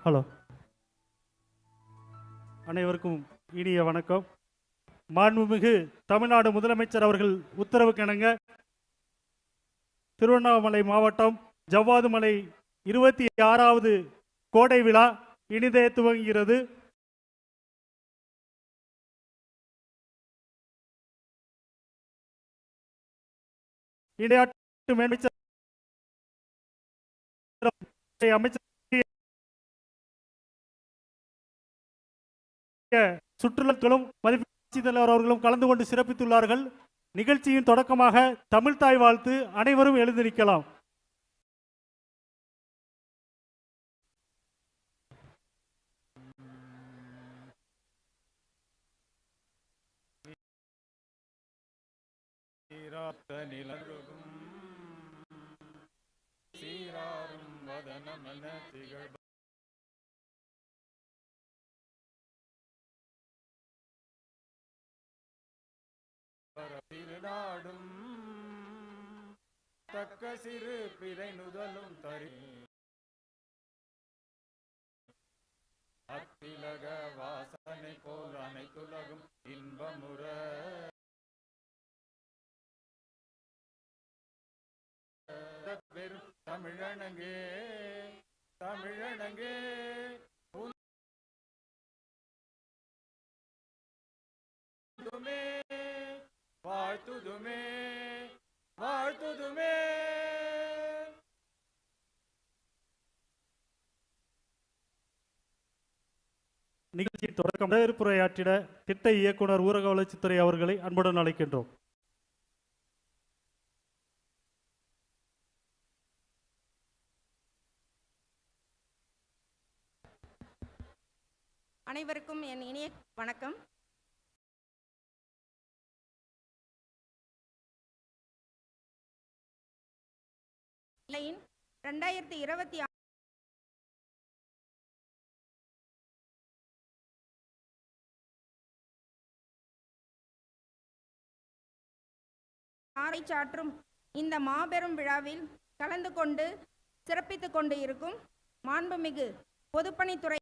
Hello, அனைவருக்கும் இனிய வணக்கம். மாண்புமிகு தமிழ்நாடு முதலமைச்சர் அவர்கள் உத்தரவுக்கிணங்க திருவண்ணாமலை மாவட்டம் ஜவ்வாது மலை 26வது கோடை விழா இனிதே துவங்குகிறது. இடையாட்டு மேன்மைச்சர் அமைச்சர் சுற்றுலாக்களும் மதிப்பு தலைவர் அவர்களும் கலந்து கொண்டு சிறப்பித்துள்ளார்கள். நிகழ்ச்சியின் தொடக்கமாக தமிழ்தாய் வாழ்த்து. அனைவரும் எழுந்து நிற்கலாம். சீராரும் வதனமன திகழ் திருநாடும் தக்க சிறு பிறை நுதலும் தரி அத்திலக வாசனை போல் அனைத்துலகும் இன்பமுற பெரும் தமிழனங்கே தமிழனங்கே வாழ்த்துதுமே வாழ்த்துதுமே. நிகழ்ச்சியின் தொடக்கம் வரவேற்புரையாற்றிட திட்ட இயக்குனர் ஊரக வளர்ச்சித்துறை அவர்களை அன்புடன் அழைக்கின்றோம். அனைவருக்கும் என் இனிய வணக்கம். நிலையின் 2026 சாற்றும் இந்த மாபெரும் விழாவில் கலந்து கொண்டு சிறப்பித்துக் கொண்டு இருக்கும் மாண்புமிகு பொதுப்பணித்துறை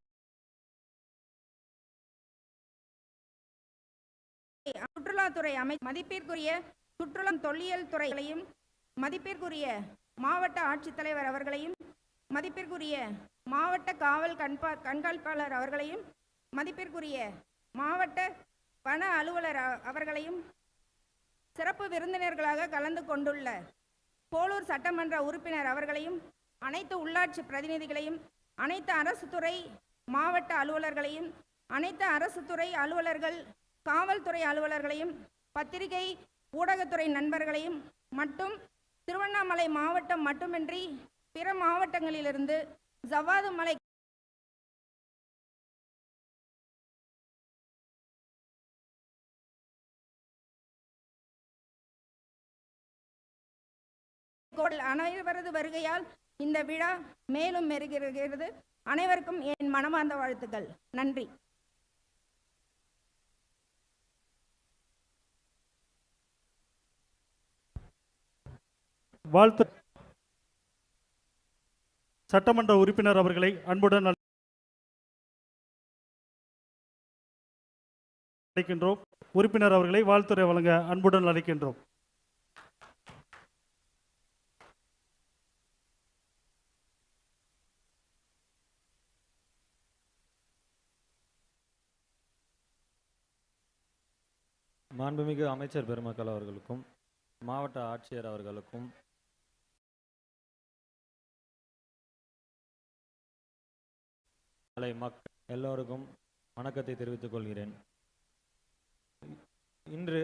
சுற்றுலாத்துறை மதிப்பிற்குரிய சுற்றுலா தொல்லியல் துறைகளையும் மதிப்பிற்குரிய மாவட்ட ஆட்சித்தலைவர் அவர்களையும் மதிப்பிற்குரிய மாவட்ட காவல் கண்காணிப்பாளர் அவர்களையும் மதிப்பிற்குரிய மாவட்ட வன அலுவலர் அவர்களையும் சிறப்பு விருந்தினர்களாக கலந்து கொண்டுள்ள போலூர் சட்டமன்ற உறுப்பினர் அவர்களையும் அனைத்து உள்ளாட்சி பிரதிநிதிகளையும் அனைத்து அரசு துறை மாவட்ட அலுவலர்களையும் அனைத்து அரசு துறை அலுவலர்கள் காவல்துறை அலுவலர்களையும் பத்திரிகை ஊடகத்துறை நண்பர்களையும் மற்றும் திருவண்ணாமலை மாவட்டம் மட்டுமின்றி பிற மாவட்டங்களிலிருந்து ஜவ்வாது மலை அனைவரது வருகையால் இந்த விழா மேலும் மெருகிறது. அனைவருக்கும் என் மனமார்ந்த வாழ்த்துக்கள். நன்றி. வாழ்த்து சட்டமன்ற உறுப்பினர் அவர்களை அன்புடன் அழைக்கின்றோம். உறுப்பினர் அவர்களை வாழ்த்துரை வழங்க அன்புடன் அழைக்கின்றோம். மாண்புமிகு அமைச்சர் பெருமக்கள் அவர்களுக்கும் மாவட்ட ஆட்சியர் அவர்களுக்கும் மக்கள் எல்லோருக்கும் வணக்கத்தை தெரிவித்துக் கொள்கிறேன். இன்று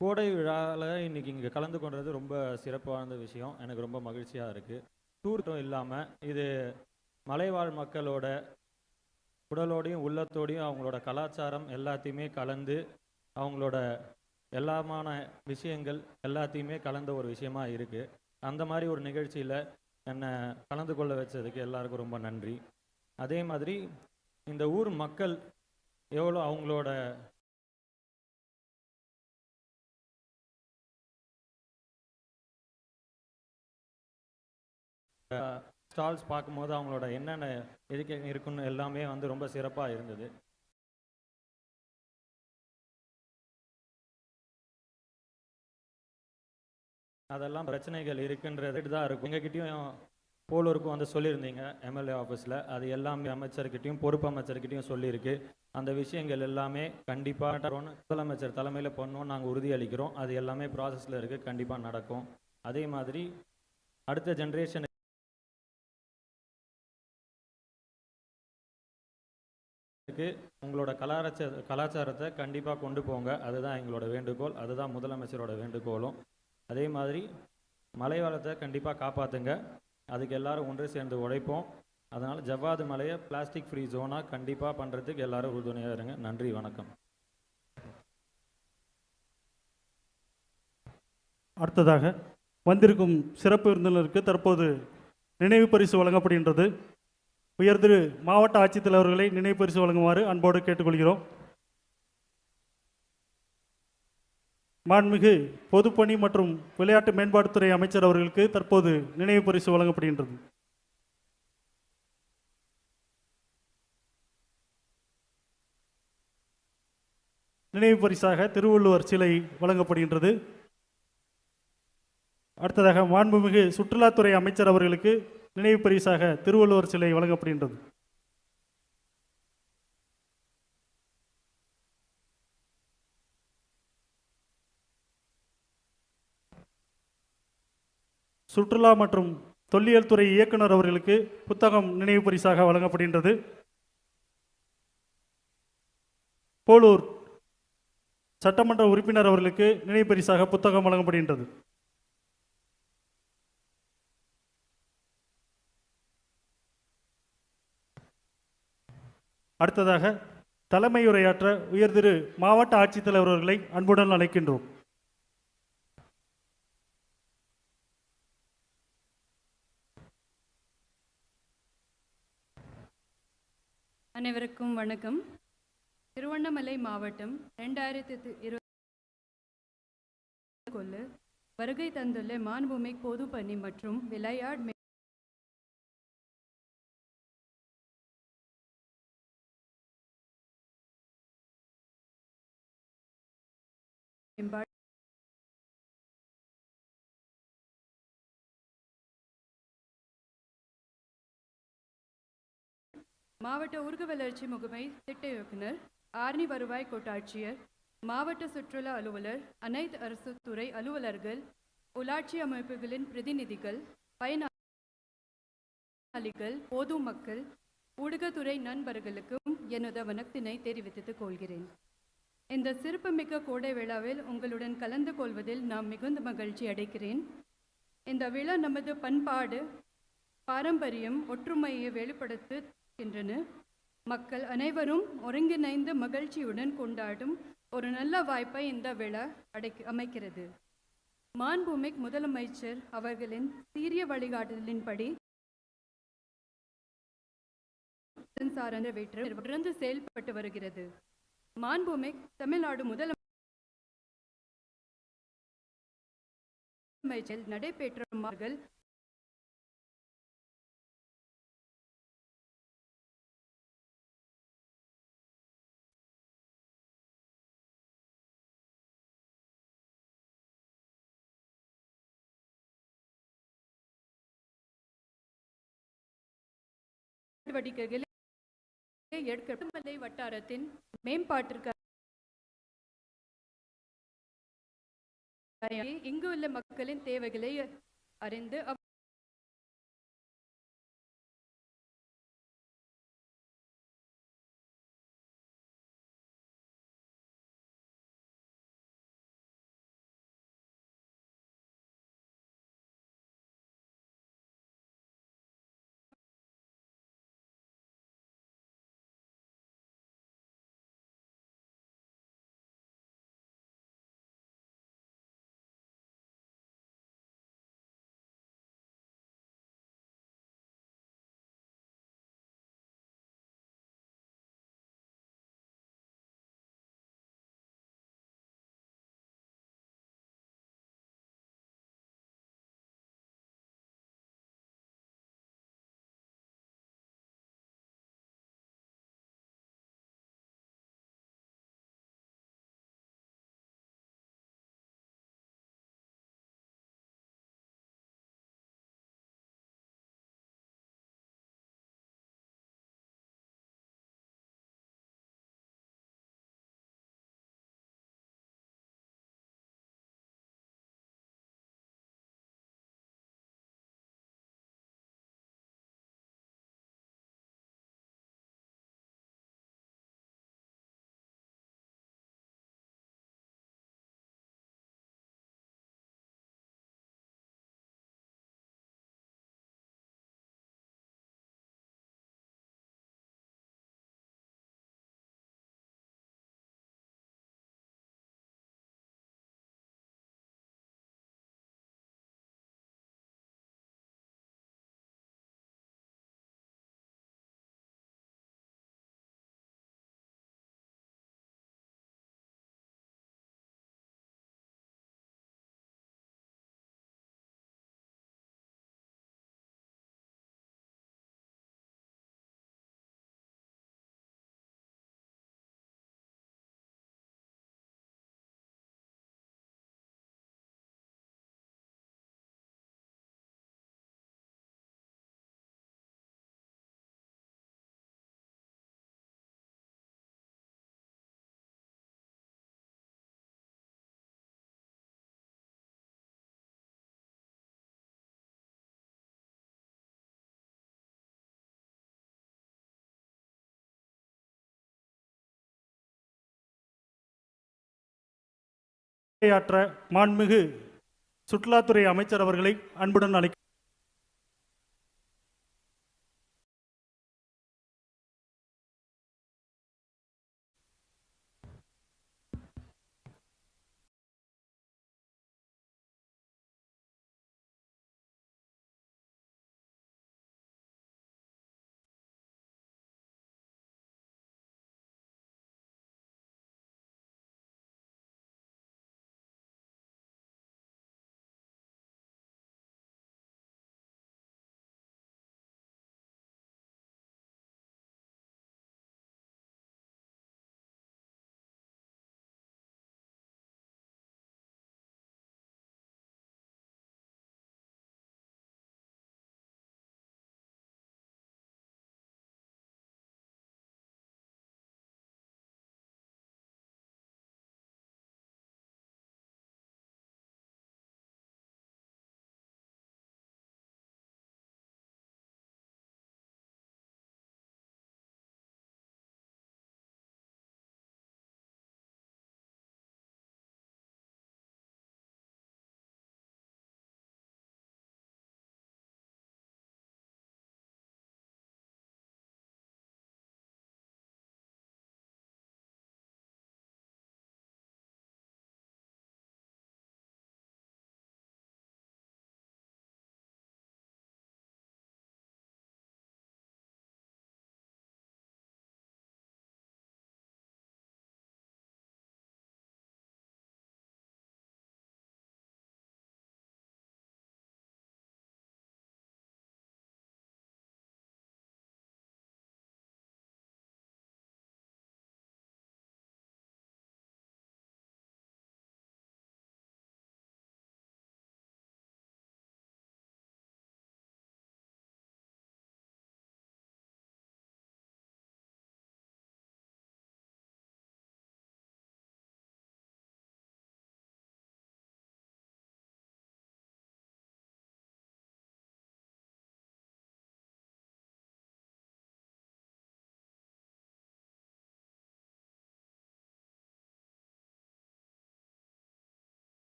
கோடை விழாவில் இன்னைக்கு இங்கே கலந்து கொண்டது ரொம்ப சிறப்பான விஷயம். எனக்கு ரொம்ப மகிழ்ச்சியாக இருக்குது. டூர்ட்டும் இல்லாமல் இது மலைவாழ் மக்களோட உடலோடையும் உள்ளத்தோடையும் அவங்களோட கலாச்சாரம் எல்லாத்தையுமே கலந்து அவங்களோட எல்லாமான விஷயங்கள் எல்லாத்தையுமே கலந்த ஒரு விஷயமா இருக்குது. அந்த மாதிரி ஒரு நிகழ்ச்சியில் என்னை கலந்து கொள்ள வச்சதுக்கு எல்லாருக்கும் ரொம்ப நன்றி. அதே மாதிரி இந்த ஊர் மக்கள் எவ்வளோ அவங்களோட ஸ்டால்ஸ் பார்க்கும்போது அவங்களோட என்னென்ன எதுக்கு இருக்குன்னு எல்லாமே வந்து ரொம்ப சிறப்பாக இருந்தது. அதெல்லாம் பிரச்சனைகள் இருக்குன்றது தான் இருக்கும். எங்ககிட்டயும் போலூருக்கும் வந்து சொல்லியிருந்தீங்க எம்எல்ஏ ஆஃபீஸில். அது எல்லாமே அமைச்சர்கிட்டையும் பொறுப்பு அமைச்சர்கிட்டையும் சொல்லியிருக்கு. அந்த விஷயங்கள் எல்லாமே கண்டிப்பாக முதலமைச்சர் தலைமையில் பண்ணோம் நாங்கள் உறுதியளிக்கிறோம். அது எல்லாமே ப்ராசஸில் இருக்குது, கண்டிப்பாக நடக்கும். அதே மாதிரி அடுத்த ஜென்ரேஷனுக்கு உங்களோட கலாச்சாரத்தை கண்டிப்பாக கொண்டு போங்க. அதுதான் எங்களோட வேண்டுகோள், அதுதான் முதலமைச்சரோட வேண்டுகோளும். அதே மாதிரி மலைவாழத்தை கண்டிப்பாக காப்பாற்றுங்க. அதுக்கு எல்லாரும் ஒன்று சேர்ந்து உழைப்போம். அதனால் ஜவ்வாது மலையை பிளாஸ்டிக் ஃப்ரீ ஜோனாக கண்டிப்பாக பண்ணுறதுக்கு எல்லாரும் உறுதுணையாக இருங்க. நன்றி, வணக்கம். அடுத்ததாக வந்திருக்கும் சிறப்பு விருந்தினருக்கு தற்போது நினைவு பரிசு வழங்கப்படுகின்றது. உயர்திரு மாவட்ட ஆட்சித்தலைவர்களை நினைவு பரிசு வழங்குமாறு அன்போடு கேட்டுக்கொள்கிறோம். மாண்புமிகு பொதுப்பணி மற்றும் விளையாட்டு மேம்பாட்டுத்துறை அமைச்சர் அவர்களுக்கு தற்போது நினைவு பரிசு வழங்கப்படுகின்றது. நினைவு பரிசாக திருவள்ளுவர் சிலை வழங்கப்படுகின்றது. அடுத்ததாக மாண்புமிகு சுற்றுலாத்துறை அமைச்சர் அவர்களுக்கு நினைவு பரிசாக திருவள்ளுவர் சிலை வழங்கப்படுகின்றது. சுற்றுலா மற்றும் தொல்லியல் துறை இயக்குனர் அவர்களுக்கு புத்தகம் நினைவு பரிசாக வழங்கப்படுகின்றது. போலூர் சட்டமன்ற உறுப்பினர் அவர்களுக்கு நினைவு பரிசாக புத்தகம் வழங்கப்படுகின்றது. அடுத்ததாக தலைமையுரையாற்ற உயர்திரு மாவட்ட ஆட்சித்தலைவர் அவர்களை அன்புடன் அழைக்கின்றோம். அனைவருக்கும் வணக்கம். திருவண்ணாமலை மாவட்டம் 2020 வருகை தந்துள்ள மாண்புமிகு பொதுப்பணி மற்றும் விளையாட்டு மேம்பாட்டு மாவட்ட ஊரக வளர்ச்சி முகமை திட்ட இயக்குனர், ஆரணி வருவாய் கோட்டாட்சியர், மாவட்ட சுற்றுலா அலுவலர், அனைத்து அரசு துறை அலுவலர்கள், உள்ளாட்சி அமைப்புகளின் பிரதிநிதிகள், பயனாளிகள், பொதுமக்கள், ஊடகத்துறை நண்பர்களுக்கும் எனது வணக்கத்தினை தெரிவித்துக் கொள்கிறேன். இந்த சிறப்புமிக்க கோடை விழாவில் உங்களுடன் கலந்து கொள்வதில் நான் மிகுந்த மகிழ்ச்சி அடைகிறேன். இந்த விழா நமது பண்பாடு, பாரம்பரியம், ஒற்றுமையை வெளிப்படுத்துகின்றன. மக்கள் அனைவரும் ஒருங்கிணைந்து மகிழ்ச்சியுடன் கொண்டாடும் ஒரு நல்ல வாய்ப்பை இந்த விழா அமைக்கிறது. மாண்புமிகு முதலமைச்சர் அவர்களின் சீரிய வழிகாட்டுதலின்படி சார்ந்த வெற்றி தொடர்ந்து செயல்பட்டு வருகிறது. மாண்புமிகு தமிழ்நாடு முதலமைச்சர் நடைபெற்ற நடவடிக்கைகளை எடுக்க வட்டாரத்தின் மேம்பாட்டிற்கு இங்கு உள்ள மக்களின் தேவைகளை அறிந்து உரையாற்ற மாண்புமிகு சுற்றுலாத்துறை அமைச்சர் அவர்களை அன்புடன் அழைக்கிறேன்.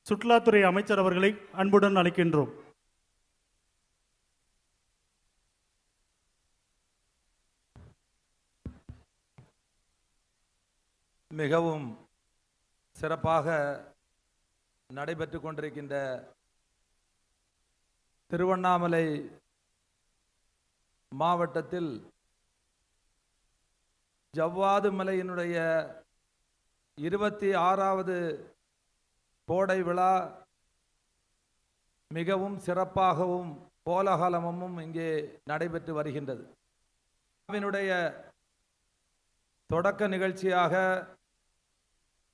சுற்றுலாத்துறை அமைச்சர் அவர்களை அன்புடன் அழைக்கின்றோம். மிகவும் சிறப்பாக நடைபெற்று கொண்டிருக்கின்ற திருவண்ணாமலை மாவட்டத்தில் ஜவ்வாது மலையினுடைய 26வது கோடை விழா மிகவும் சிறப்பாகவும் கோலாகலமும் இங்கே நடைபெற்று வருகின்றது. விழாவினுடைய தொடக்க நிகழ்ச்சியாக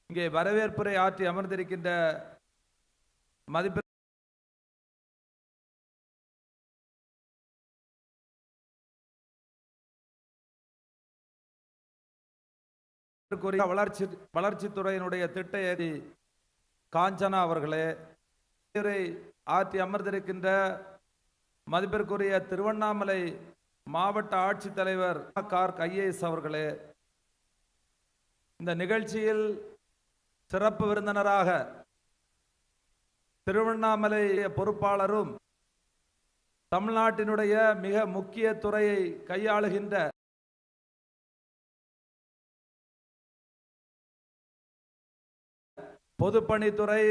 இங்கே வரவேற்புரை ஆற்றி அமர்ந்திருக்கின்ற மதிப்பிற்குரிய வளர்ச்சித்துறையினுடைய திட்ட ஏதி காஞ்சனா அவர்களே, ஆற்றி அமர்ந்திருக்கின்ற மதிப்பிற்குரிய திருவண்ணாமலை மாவட்ட ஆட்சித்தலைவர் கார்க் IAS அவர்களே, இந்த நிகழ்ச்சியில் சிறப்பு விருந்தினராக திருவண்ணாமலை பொறுப்பாளரும் தமிழ்நாட்டினுடைய மிக முக்கிய துறையை கையாளுகின்ற பொதுப்பணித்துறை,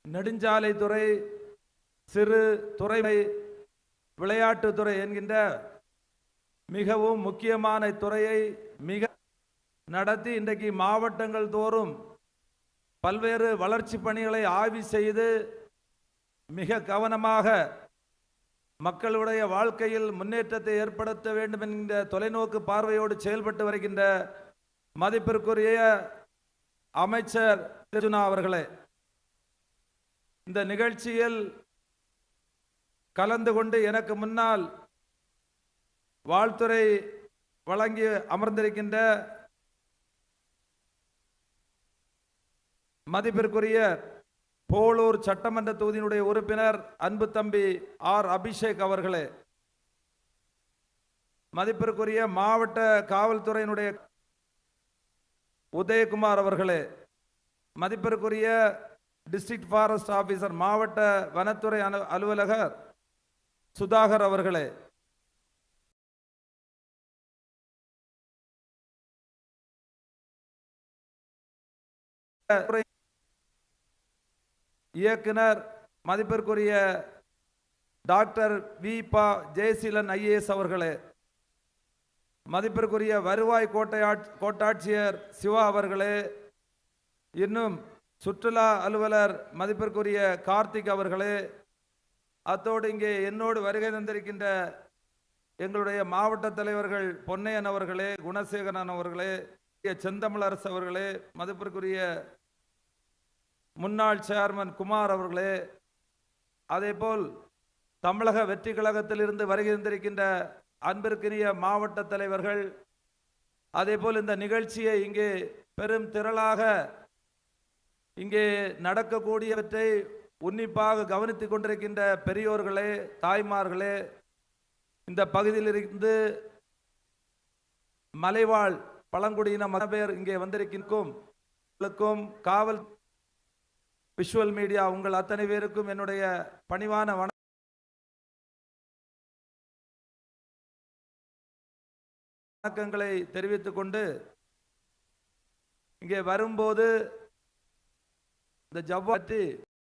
நெடுஞ்சாலைத்துறை, சிறு துறை, விளையாட்டுத்துறை என்கின்ற மிகவும் முக்கியமான துறையை மிக நடத்தி இன்றைக்கு மாவட்டங்கள் தோறும் பல்வேறு வளர்ச்சி பணிகளை ஆய்வு செய்து மிக கவனமாக மக்களுடைய வாழ்க்கையில் முன்னேற்றத்தை ஏற்படுத்த வேண்டும் என்கின்ற தொலைநோக்கு பார்வையோடு செயல்பட்டு வருகின்ற மதிப்பிற்குரிய அமைச்சர் அர்ஜுனா அவர்களே, இந்த நிகழ்ச்சியில் கலந்து கொண்டு எனக்கு முன்னால் வாழ்த்துரை வழங்கி அமர்ந்திருக்கின்ற மதிப்பிற்குரிய போலூர் சட்டமன்ற தொகுதியினுடைய உறுப்பினர் அன்பு தம்பி ஆர் அபிஷேக் அவர்களே, மதிப்பிற்குரிய மாவட்ட காவல்துறையினுடைய உதயகுமார் அவர்களே, மதிப்பிற்குரிய டிஸ்ட்ரிக்ட் ஃபாரஸ்ட் ஆபீசர் மாவட்ட வனத்துறை அலுவலகர் சுதாகர் அவர்களே, இயக்குனர் மதிப்பிற்குரிய டாக்டர் வி பா ஜெயசீலன் ஐஏஎஸ் அவர்களே, மதிப்பிற்குரிய வருவாய் கோட்டாட்சியர் சிவா அவர்களே, இன்னும் சுற்றுலா அலுவலர் மதிப்பிற்குரிய கார்த்திக் அவர்களே, அத்தோடு இங்கே என்னோடு வருகை தந்திருக்கின்ற எங்களுடைய மாவட்ட தலைவர்கள் பொன்னையன் அவர்களே, குணசேகரன் அவர்களே, செந்தமிழரசு அவர்களே, மதிப்பிற்குரிய முன்னாள் சேர்மன் குமார் அவர்களே, அதேபோல் தமிழக வெற்றி கழகத்திலிருந்து வருகை தந்திருக்கின்ற அன்பிற்கினிய மாவட்ட தலைவர்கள், அதேபோல் இந்த நிகழ்ச்சியை இங்கே பெரும் திரளாக இங்கே நடக்கக்கூடியவற்றை உன்னிப்பாக கவனித்துக் கொண்டிருக்கின்ற பெரியோர்களே, தாய்மார்களே, இந்த பகுதியில் இருந்து மலைவாழ் பழங்குடியின மத பேர் இங்கே வந்திருக்கும் காவல் விஷுவல் மீடியா உங்கள் அத்தனை பேருக்கும் என்னுடைய பணிவான வணக்கங்களை தெரிவித்துக் கொண்டு, இங்கே வரும்போது இந்த ஜவ்வாத்தி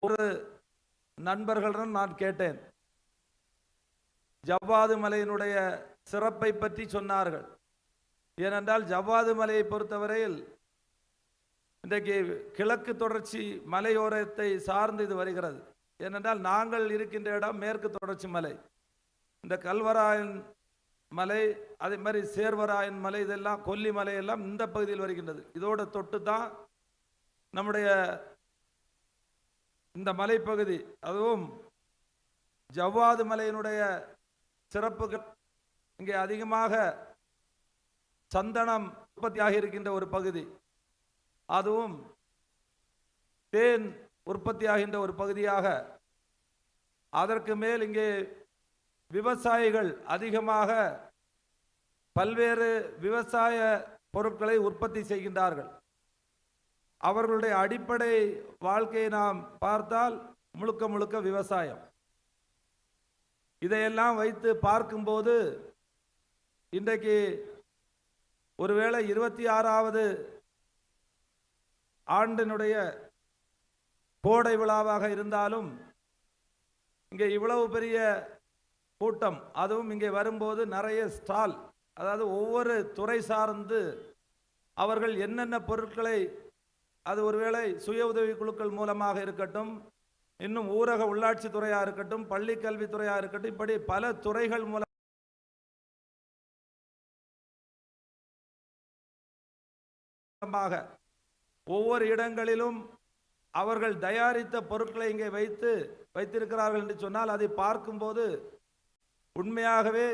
ஒரு நண்பர்களிடம் நான் கேட்டேன். ஜவ்வாது மலையினுடைய சிறப்பை பற்றி சொன்னார்கள். ஏனென்றால் ஜவ்வாது மலையை பொறுத்தவரையில் இன்றைக்கு கிழக்கு தொடர்ச்சி மலையோரத்தை சார்ந்து இது வருகிறது. ஏனென்றால் நாங்கள் இருக்கின்ற இடம் மேற்கு தொடர்ச்சி மலை. இந்த கல்வராயன் மலை, அதே மாதிரி சேர்வராயன் மலை, இதெல்லாம் கொல்லிமலை எல்லாம் இந்த பகுதியில் வருகின்றது. இதோட தொட்டு தான் நம்முடைய இந்த மலைப்பகுதி. அதுவும் ஜவ்வாது மலையினுடைய சிறப்புகள் இங்கே அதிகமாக சந்தனம் உற்பத்தியாகி இருக்கின்ற ஒரு பகுதி, அதுவும் தேன் உற்பத்தியாகின்ற ஒரு பகுதியாக, அதற்கு மேல் இங்கே விவசாயிகள் அதிகமாக பல்வேறு விவசாய பொருட்களை உற்பத்தி செய்கின்றார்கள். அவர்களுடைய அடிப்படை வாழ்க்கையை நாம் பார்த்தால் முழுக்க முழுக்க விவசாயம். இதையெல்லாம் வைத்து பார்க்கும்போது இன்றைக்கு ஒருவேளை 26வது ஆண்டினுடைய கோடை விழாவாக இருந்தாலும் இங்கே இவ்வளவு பெரிய கூட்டம், அதுவும் இங்கே வரும்போது நிறைய ஸ்டால், அதாவது ஒவ்வொரு துறை சார்ந்து அவர்கள் என்னென்ன பொருட்களை, அது ஒருவேளை சுய உதவி குழுக்கள் மூலமாக இருக்கட்டும், இன்னும் ஊரக உள்ளாட்சி துறையாக இருக்கட்டும், பள்ளி கல்வித்துறையாக இருக்கட்டும், இப்படி பல துறைகள் மூலமாக ஒவ்வொரு இடங்களிலும் அவர்கள் தயாரித்த பொருட்களை இங்கே வைத்திருக்கிறார்கள் என்று சொன்னால், அதை பார்க்கும்போது உண்மையாகவே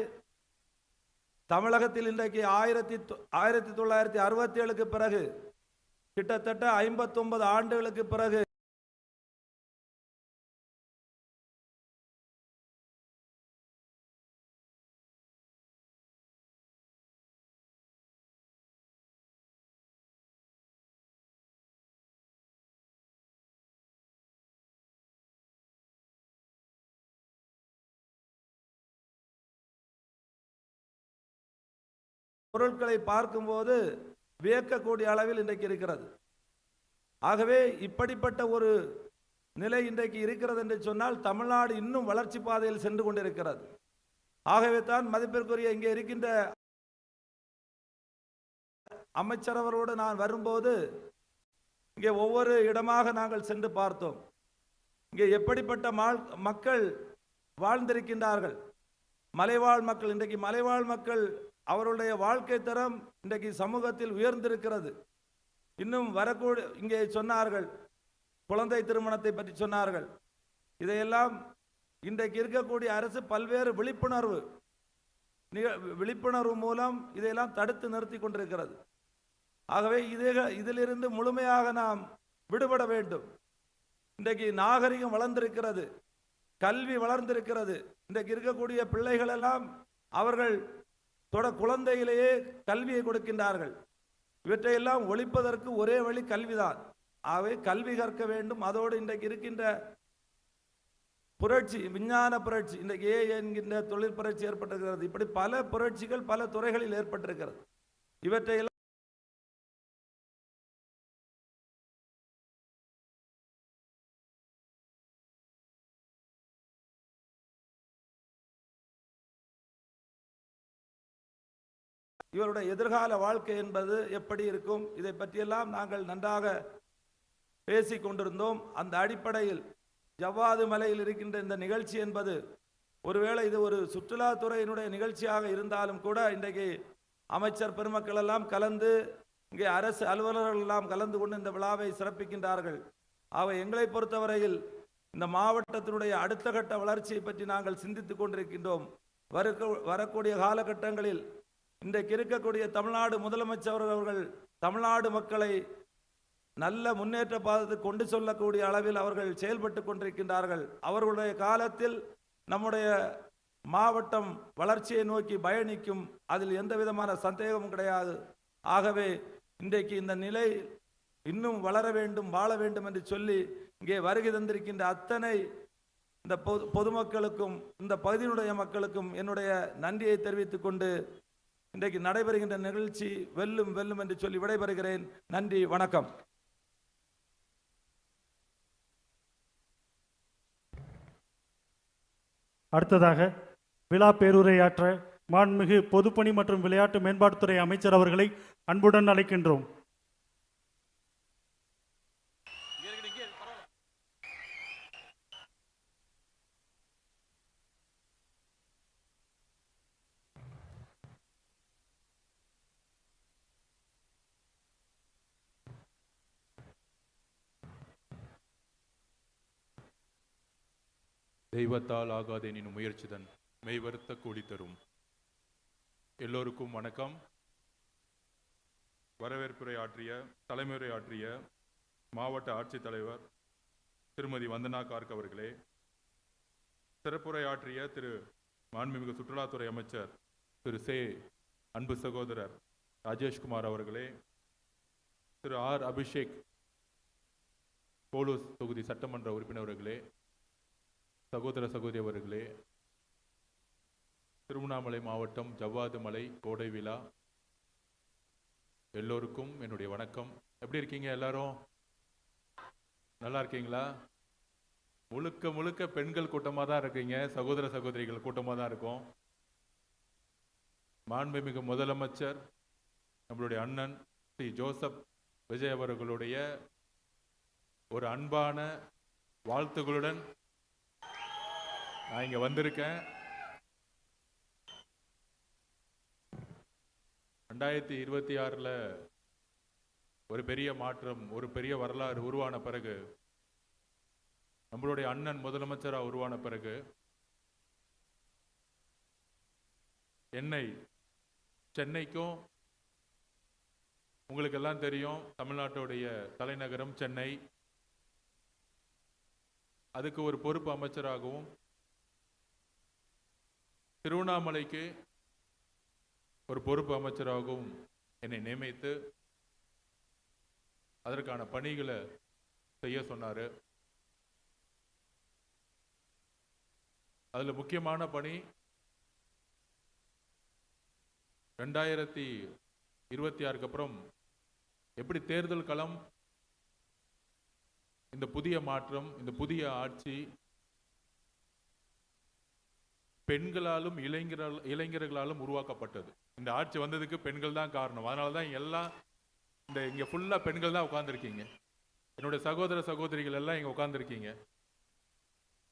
தமிழகத்தில் இன்றைக்கு 1967க்கு பிறகு கிட்டத்தட்ட 59 ஆண்டுகளுக்கு பிறகு பொருட்களை பார்க்கும்போது வியக்கக்கூடிய அளவில் இன்றைக்கு இருக்கிறது. ஆகவே இப்படிப்பட்ட ஒரு நிலை இன்றைக்கு இருக்கிறது என்று சொன்னால் தமிழ்நாடு இன்னும் வளர்ச்சி பாதையில் சென்று கொண்டிருக்கிறது. ஆகவே தான் மதிப்பிற்குரிய இங்கே இருக்கின்ற அமைச்சர் அவரோடு நான் வரும்போது இங்கே ஒவ்வொரு இடமாக நாங்கள் சென்று பார்த்தோம். இங்கே எப்படிப்பட்ட மக்கள் வாழ்ந்திருக்கின்றார்கள். மலைவாழ் மக்கள், இன்றைக்கு மலைவாழ் மக்கள் அவருடைய வாழ்க்கை தரம் இன்றைக்கு சமூகத்தில் உயர்ந்திருக்கிறது. இன்னும் வரக்கூடிய இங்கே சொன்னார்கள், குழந்தை திருமணத்தை பற்றி சொன்னார்கள். இதையெல்லாம் இன்றைக்கு இருக்கக்கூடிய அரசு பல்வேறு விழிப்புணர்வு மூலம் இதையெல்லாம் தடுத்து நிறுத்தி கொண்டிருக்கிறது. ஆகவே இதிலிருந்து முழுமையாக நாம் விடுபட வேண்டும். இன்றைக்கு நாகரிகம் வளர்ந்திருக்கிறது, கல்வி வளர்ந்திருக்கிறது. இன்றைக்கு இருக்கக்கூடிய பிள்ளைகள் எல்லாம் அவர்கள் குழந்தையிலேயே கல்வியை கொடுக்கின்றார்கள். இவற்றையெல்லாம் ஒழிப்பதற்கு ஒரே வழி கல்விதான். ஆகவே கல்வி கற்க வேண்டும். அதோடு இன்றைக்கு இருக்கின்ற புரட்சி, விஞ்ஞான புரட்சி, இன்றைக்கு என்கின்ற தொழில் புரட்சி ஏற்பட்டிருக்கிறது. இப்படி பல புரட்சிகள் பல துறைகளில் ஏற்பட்டிருக்கிறது. இவற்றையெல்லாம் இவருடைய எதிர்கால வாழ்க்கை என்பது எப்படி இருக்கும், இதை பற்றியெல்லாம் நாங்கள் நன்றாக பேசி கொண்டிருந்தோம். அந்த அடிப்படையில் ஜவ்வாது மலையில் இருக்கின்ற இந்த நிகழ்ச்சி என்பது ஒருவேளை இது ஒரு சுற்றுலாத்துறையினுடைய நிகழ்ச்சியாக இருந்தாலும் கூட இன்றைக்கு அமைச்சர் பெருமக்கள் எல்லாம் கலந்து, இங்கே அரசு அலுவலர்கள் எல்லாம் கலந்து கொண்டு இந்த விழாவை சிறப்பிக்கின்றார்கள். அவை எங்களை பொறுத்தவரையில் இந்த மாவட்டத்தினுடைய அடுத்த கட்ட வளர்ச்சியை பற்றி நாங்கள் சிந்தித்துக் கொண்டிருக்கின்றோம். வரக்கூடிய காலகட்டங்களில் இன்றைக்கு இருக்கக்கூடிய தமிழ்நாடு முதலமைச்சர் அவர்கள் தமிழ்நாடு மக்களை நல்ல முன்னேற்ற பாதத்துக்கு கொண்டு செல்லக்கூடிய அளவில் அவர்கள் செயல்பட்டு கொண்டிருக்கின்றார்கள். அவர்களுடைய காலத்தில் நம்முடைய மாவட்டம் வளர்ச்சியை நோக்கி பயணிக்கும், அதில் எந்த விதமான சந்தேகமும் கிடையாது. ஆகவே இன்றைக்கு இந்த நிலை இன்னும் வளர வேண்டும், வாழ வேண்டும் என்று சொல்லி இங்கே வருகை தந்திருக்கின்ற அத்தனை இந்த பொதுமக்களுக்கும் இந்த பகுதியினுடைய மக்களுக்கும் என்னுடைய நன்றியை தெரிவித்துக் கொண்டு இன்றைக்கு நடைபெறுகின்ற நிகழ்ச்சி வெல்லும் வெல்லும் என்று சொல்லி விடைபெறுகிறேன். நன்றி, வணக்கம். அடுத்ததாக விழா பேருரையாற்ற மாண்புமிகு பொதுப்பணி மற்றும் விளையாட்டு மேம்பாட்டுத்துறை அமைச்சர் அவர்களை அன்புடன் அழைக்கின்றோம். தெய்வத்தால் ஆகாதெனின் முயற்சிதன் மெய்வருத்த கூடி தரும். எல்லோருக்கும் வணக்கம். வரவேற்புரை ஆற்றிய தலைமுறை ஆற்றிய மாவட்ட ஆட்சித்தலைவர் திருமதி வந்தனா கார்க் அவர்களே, சிறப்புரை ஆற்றிய திரு மாண்புமிகு சுற்றுலாத்துறை அமைச்சர் திரு அன்பு சகோதரர் ராஜேஷ்குமார் அவர்களே, திரு அபிஷேக் போலூஸ் தொகுதி சட்டமன்ற உறுப்பினர்களே, சகோதர சகோதரி அவர்களே, திருவண்ணாமலை மாவட்டம் ஜவ்வாது மலை கோடை விழா எல்லோருக்கும் என்னுடைய வணக்கம். எப்படி இருக்கீங்க எல்லாரும்? நல்லா இருக்கீங்களா? முழுக்க முழுக்க பெண்கள் கூட்டமாக தான் இருக்கீங்க, சகோதர சகோதரிகள் கூட்டமாக தான் இருக்கும். மாண்புமிகு முதலமைச்சர் நம்மளுடைய அண்ணன் ஸ்ரீ ஜோசப் விஜய் அவர்களுடைய ஒரு அன்பான வாழ்த்துக்களுடன் நான் இங்கே வந்திருக்கேன். 2026 ஒரு பெரிய மாற்றம், ஒரு பெரிய வரலாறு உருவான பிறகு, நம்மளுடைய அண்ணன் முதலமைச்சராக உருவான பிறகு சென்னைக்கும் உங்களுக்கு எல்லாம் தெரியும், தமிழ்நாட்டுடைய தலைநகரம் சென்னை, அதுக்கு ஒரு பொறுப்பு அமைச்சராகவும், திருவண்ணாமலைக்கு ஒரு பொறுப்பு அமைச்சராகவும் என்னை நியமித்து அதற்கான பணிகளை செய்ய சொன்னார். அதில் முக்கியமான பணி 2026 அப்புறம் எப்படி தேர்தல் களம், இந்த புதிய மாற்றம், இந்த புதிய ஆட்சி பெண்களாலும் இளைஞர்களாலும் உருவாக்கப்பட்டது. இந்த ஆட்சி வந்ததுக்கு பெண்கள் தான் காரணம். அதனால தான் எல்லாம் இங்க ஃபுல்லா பெண்கள் தான் உட்கார்ந்துருக்கீங்க. என்னுடைய சகோதர சகோதரிகள் எல்லாம் இங்க உட்கார்ந்துருக்கீங்க,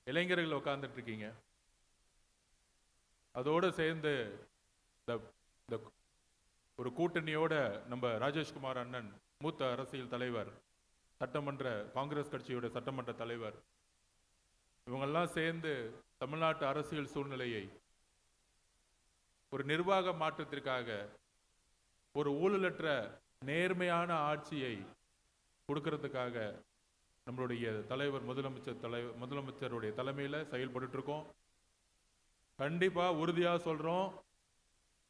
இளைஞர்கள் உட்கார்ந்துட்டு இருக்கீங்க. அதோடு சேர்ந்து ஒரு கூட்டணியோட நம்ம ராஜேஷ்குமார் அண்ணன், மூத்த அரசியல் தலைவர், சட்டமன்ற காங்கிரஸ் கட்சியோட சட்டமன்ற தலைவர், இவங்கெல்லாம் சேர்ந்து தமிழ்நாட்டு அரசியல் சூழ்நிலையை ஒரு நிர்வாக மாற்றத்திற்காக, ஒரு ஊழலற்ற நேர்மையான ஆட்சியை கொடுக்கறதுக்காக நம்மளுடைய தலைவர் முதலமைச்சருடைய தலைமையில் செயல்பட்டு இருக்கோம். கண்டிப்பா உறுதியா சொல்றோம்,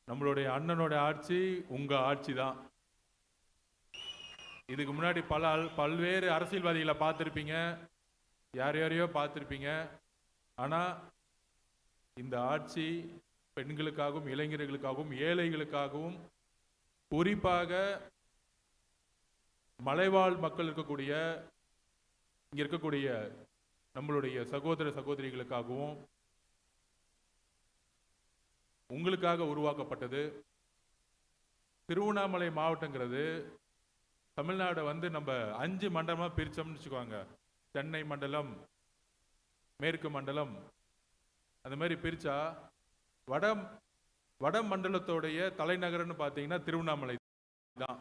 நம்மளுடைய அண்ணனோட ஆட்சி உங்க ஆட்சி தான். இதுக்கு முன்னாடி பல்வேறு அரசியல்வாதிகளை பார்த்துருப்பீங்க, யாரையோ பார்த்துருப்பீங்க. ஆனா இந்த ஆட்சி பெண்களுக்காகவும் இளைஞர்களுக்காகவும் ஏழைகளுக்காகவும், குறிப்பாக மலைவாழ் மக்கள் இருக்கக்கூடிய இங்க இருக்கக்கூடிய நம்மளுடைய சகோதர சகோதரிகளுக்காகவும் உங்களுக்காக உருவாக்கப்பட்டது. திருவண்ணாமலை மாவட்டங்கிறது தமிழ்நாடு நம்ம 5 மண்டலமா பிரிச்சோம்னு வச்சுக்கோங்க. சென்னை மண்டலம், மேற்கு மண்டலம், அந்த மாதிரி பிரிச்சா வட மண்டலத்தோடைய தலைநகர்னு பார்த்தீங்கன்னா திருவண்ணாமலை தான்.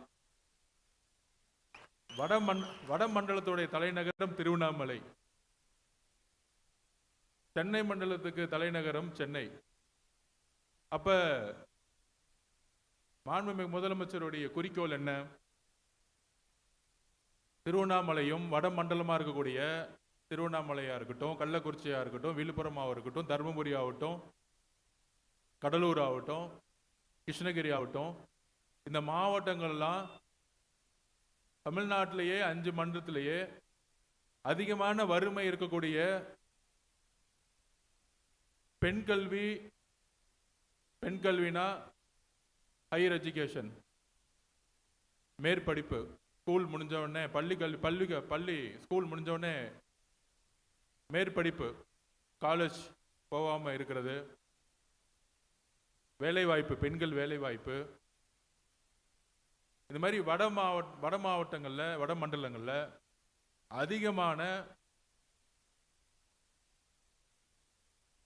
வட மண்டலத்தோடைய தலைநகரம் திருவண்ணாமலை, சென்னை மண்டலத்துக்கு தலைநகரம் சென்னை. அப்ப மாண்புமிகு முதலமைச்சருடைய குறிக்கோள் என்ன? திருவண்ணாமலையும் வட மண்டலமா இருக்கக்கூடிய திருவண்ணாமலையா இருக்கட்டும், கள்ளக்குறிச்சியா இருக்கட்டும், விழுப்புரமாக இருக்கட்டும், தருமபுரி ஆகட்டும், கடலூர் ஆகட்டும், கிருஷ்ணகிரி ஆகட்டும், இந்த மாவட்டங்கள்லாம் தமிழ்நாட்டிலேயே 5 மண்டலத்திலேயே அதிகமான வறுமை இருக்கக்கூடிய பெண் கல்வினா ஹையர் எஜுகேஷன், மேற்படிப்பு, ஸ்கூல் முடிஞ்ச உடனே பள்ளி ஸ்கூல் முடிஞ்ச உடனே மேற்படிப்பு, காலேஜ் போகாம இருக்கிறது, வேலைவாய்ப்பு, பெண்கள் வேலைவாய்ப்பு, இந்த மாதிரி வட மாவட்டங்கள்ல, வட மண்டலங்கள்ல அதிகமான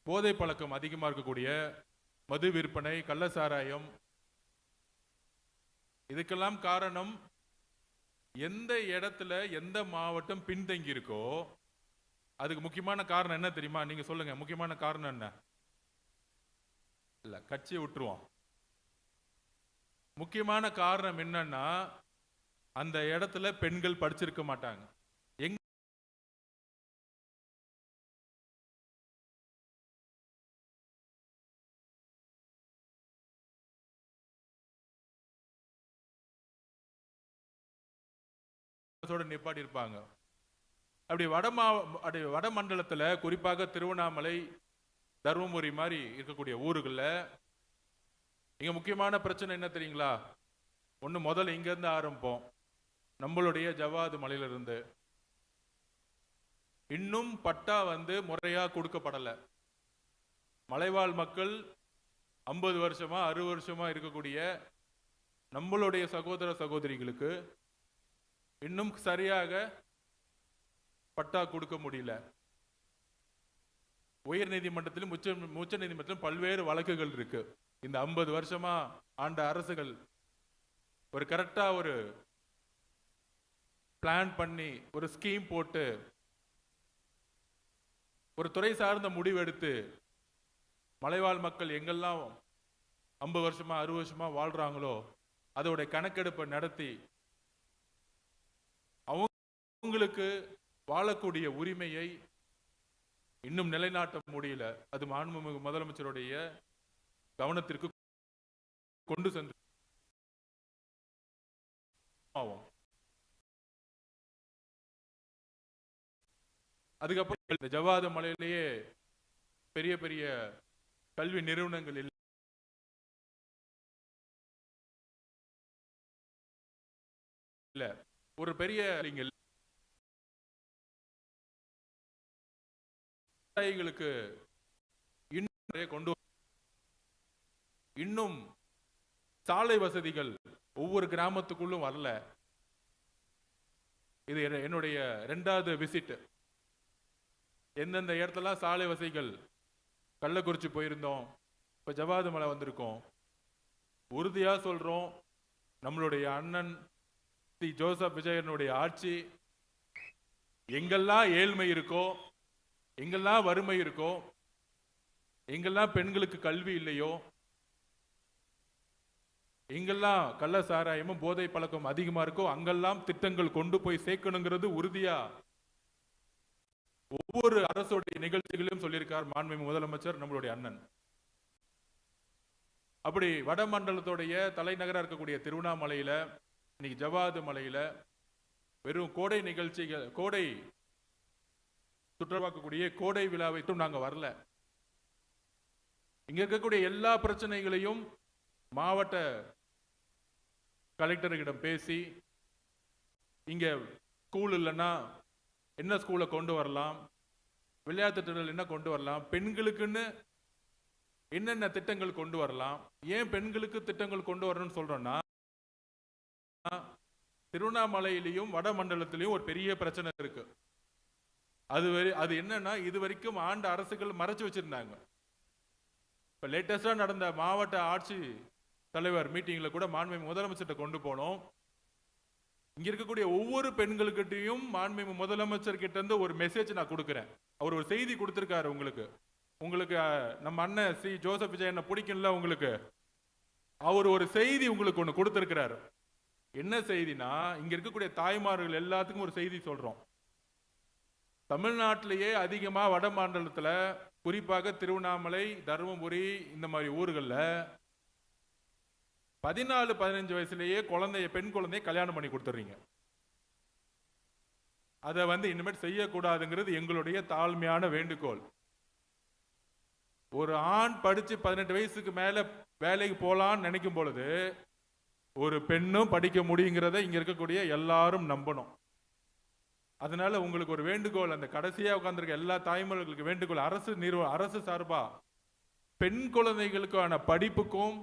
போதை பழக்கம் அதிகமாக இருக்கக்கூடிய மது விற்பனை, கள்ளசாராயம், இதுக்கெல்லாம் காரணம் எந்த இடத்துல எந்த மாவட்டம் பின்தங்கி இருக்கோ அதுக்கு முக்கியமான காரணம் என்ன தெரியுமா? நீங்க சொல்லுங்க, முக்கியமான காரணம் என்ன? இல்ல, கட்சியை விட்டுருவோம். முக்கியமான காரணம் என்னன்னா, அந்த இடத்துல பெண்கள் படிச்சிருக்க மாட்டாங்க. நிப்பாடி இருப்பாங்க. அப்படி வட மண்டலத்துல, குறிப்பாக திருவண்ணாமலை, தருமபுரி மாதிரி இருக்கக்கூடிய ஊர்களில் இங்க முக்கியமான பிரச்சனை என்ன தெரியுங்களா? ஒண்ணு, முதல்ல இங்க இருந்து ஆரம்பிப்போம். நம்மளுடைய ஜவ்வாது மலையிலிருந்து இன்னும் பட்டா முறையா கொடுக்கப்படல. மலைவாழ் மக்கள் 50 வருஷமா 60 வருஷமா இருக்கக்கூடிய நம்மளுடைய சகோதர சகோதரிகளுக்கு இன்னும் சரியாக பட்டா கொடுக்க முடியல. உயர் நீதிமன்றத்திலும் உச்ச நீதிமன்றத்திலும் பல்வேறு வழக்குகள் இருக்கு. இந்த 50 வருஷமா ஆண்ட அரசுகள் ஒரு கரெக்டா ஒரு பிளான் பண்ணி, ஒரு ஸ்கீம் போட்டு, ஒரு துறை சார்ந்த முடிவெடுத்து மலைவாழ் மக்கள் எங்கெல்லாம் 50 வருஷமா 60 வருஷமா வாழ்றாங்களோ அதோட கணக்கெடுப்பை நடத்தி அவங்களுக்கு வாழக்கூடிய உரிமையை இன்னும் நிலைநாட்ட முடியல. அது மாண்புமிகு முதலமைச்சருடைய கவனத்திற்கு கொண்டு சென்று அதுக்கப்புறம் ஜவ்வாது மலையிலேயே பெரிய பெரிய கல்வி நிறுவனங்கள் ஒரு பெரிய நீங்கள் விவசாயிகளுக்கு இன்னும் நிறைய இன்னும் சாலை வசதிகள் ஒவ்வொரு கிராமத்துக்குள்ளும் வரல. இது என்னுடைய 2வது விசிட். எந்தெந்த இடத்துல சாலை வசதிகள், கள்ளக்குறிச்சி போயிருந்தோம், இப்ப ஜவாது மலை வந்திருக்கோம். உறுதியா சொல்றோம், நம்மளுடைய அண்ணன் தி ஜோசப் விஜயனுடைய ஆட்சி எங்கெல்லாம் ஏழ்மை இருக்கோ, எங்கெல்லாம் வறுமை இருக்கோ, எங்கெல்லாம் பெண்களுக்கு கல்வி இல்லையோ, எங்கெல்லாம் கள்ள சாராயமும் போதை பழக்கம் அதிகமா இருக்கோ, அங்கெல்லாம் திட்டங்கள் கொண்டு போய் சேர்க்கணுங்கிறது உறுதியா ஒவ்வொரு அரசுடைய நிகழ்ச்சிகளையும் சொல்லியிருக்கார் மாண்புமிகு முதலமைச்சர் நம்மளுடைய அண்ணன். அப்படி வடமண்டலத்துடைய தலைநகரா இருக்கக்கூடிய திருவண்ணாமலையில இன்னைக்கு ஜவாது மலையில வெறும் கோடை நிகழ்ச்சிகள், கோடை சுற்றுலாக்கக்கூடிய கோடை விழாவைக்கும் நாங்க வரல. இங்க இருக்கக்கூடிய எல்லா பிரச்சனைகளையும் மாவட்ட கலெக்டர்களிடம் பேசி, இங்க ஸ்கூல் இல்லைன்னா என்ன ஸ்கூலை கொண்டு வரலாம், விளையாட்டு திட்டங்கள் என்ன கொண்டு வரலாம், பெண்களுக்குன்னு என்னென்ன திட்டங்கள் கொண்டு வரலாம். ஏன் பெண்களுக்கு திட்டங்கள் கொண்டு வரணும்னு சொல்றோம்னா, திருவண்ணாமலையிலையும் வடமண்டலத்திலையும் ஒரு பெரிய பிரச்சனை இருக்கு. அது என்னன்னா, இது வரைக்கும் ஆண்ட அரசுகள் மறைச்சு வச்சிருந்தாங்க. இப்ப லேட்டஸ்டா நடந்த மாவட்ட ஆட்சி தலைவர் மீட்டிங்ல கூட மாண்புமிகு முதலமைச்சர்கிட்ட கொண்டு போனோம். இங்க இருக்கக்கூடிய ஒவ்வொரு பெண்களுக்கிட்டையும் மாண்புமிகு முதலமைச்சர் கிட்ட இருந்து ஒரு மெசேஜ் நான் கொடுக்கிறேன். அவர் ஒரு செய்தி கொடுத்திருக்காரு. உங்களுக்கு நம்ம அண்ணன் சி ஜோசப் விஜயனை பிடிக்கும்ல உங்களுக்கு, அவர் ஒரு செய்தி உங்களுக்கு ஒண்ணு கொடுத்திருக்கிறாரு. என்ன செய்தினா, இங்க இருக்கக்கூடிய தாய்மார்கள் எல்லாத்துக்கும் ஒரு செய்தி சொல்றோம். தமிழ்நாட்டிலேயே அதிகமா வட மாநிலத்துல, குறிப்பாக திருவண்ணாமலை, தருமபுரி இந்த மாதிரி ஊர்கள்ல 14-15 வயசுலயே பெண் குழந்தைய கல்யாணம் பண்ணி கொடுத்துறீங்க. அதை இனிமேல் செய்யக்கூடாதுங்கிறது எங்களுடைய தாழ்மையான வேண்டுகோள். ஒரு ஆண் படிச்சு 18 வயசுக்கு மேல வேலைக்கு போலான்னு நினைக்கும் பொழுது ஒரு பெண்ணும் படிக்க முடியுங்கிறத இங்க இருக்கக்கூடிய எல்லாரும் நம்பணும். அதனால உங்களுக்கு ஒரு வேண்டுகோள், அந்த கடைசியா உட்கார்ந்திருக்க எல்லா தாய்மார்களுக்கு வேண்டுகோள், அரசு சார்பா பெண் குழந்தைகளுக்கான படிப்புக்கும்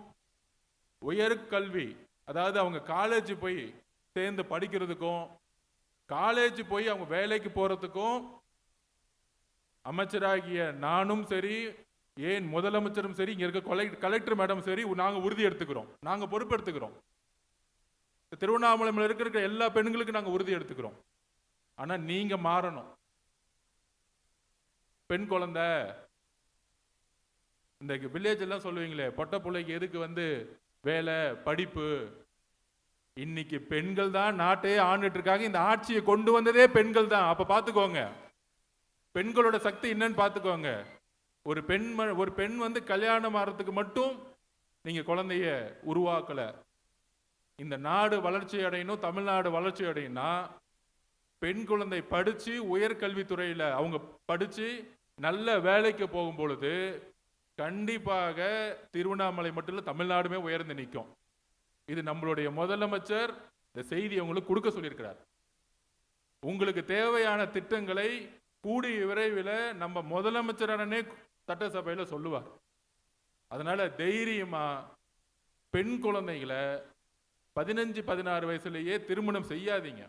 உயர்கல்வி, அதாவது அவங்க காலேஜ் போய் சேர்ந்து படிக்கிறதுக்கும், காலேஜ் போய் அவங்க வேலைக்கு போறதுக்கும் அமைச்சராகிய நானும் சரி, ஏன் முதலமைச்சரும் சரி, இங்க இருக்க கலெக்டர் மேடம் சரி, நாங்க உறுதி எடுத்துக்கிறோம், நாங்க பொறுப்பு எடுத்துக்கிறோம். திருவண்ணாமலையில் இருக்கிற எல்லா பெண்களுக்கும் நாங்க உறுதி எடுத்துக்கிறோம். ஆனா நீங்க மாறணும். பெண் குழந்தை, இந்த வில்லேஜ் எல்லாம் சொல்லுவீங்களே, பொட்ட பிள்ளைக்கு எதுக்கு வேலை படிப்பு, இன்னைக்கு பெண்கள் தான் நாட்டையே ஆண்டுட்டு இருக்காங்க. இந்த ஆட்சியை கொண்டு வந்ததே பெண்கள் தான். அப்ப பாத்துக்கோங்க, பெண்களோட சக்தி என்னன்னு பாத்துக்கோங்க. ஒரு பெண் கல்யாணம் ஆறதுக்கு மட்டும் நீங்க குழந்தைய உருவாக்கல. இந்த நாடு வளர்ச்சி அடையணும், தமிழ்நாடு வளர்ச்சி அடையணும்னா பெண் குழந்தை படிச்சு உயர்கல்வித்துறையில அவங்க படிச்சு நல்ல வேலைக்கு போகும் பொழுது கண்டிப்பாக திருவண்ணாமலை மட்டும் இல்ல, தமிழ்நாடுமே உயர்ந்து நிற்கும். இது நம்மளுடைய முதலமைச்சர் இந்த செய்தியை உங்களுக்கு கொடுக்க சொல்லியிருக்கிறார். உங்களுக்கு தேவையான திட்டங்களை கூடிய விரைவில் நம்ம முதலமைச்சரானே சட்டசபையில சொல்லுவார். அதனால தைரியமா பெண் குழந்தைகளை 15-16 வயசுலயே திருமணம் செய்யாதீங்க.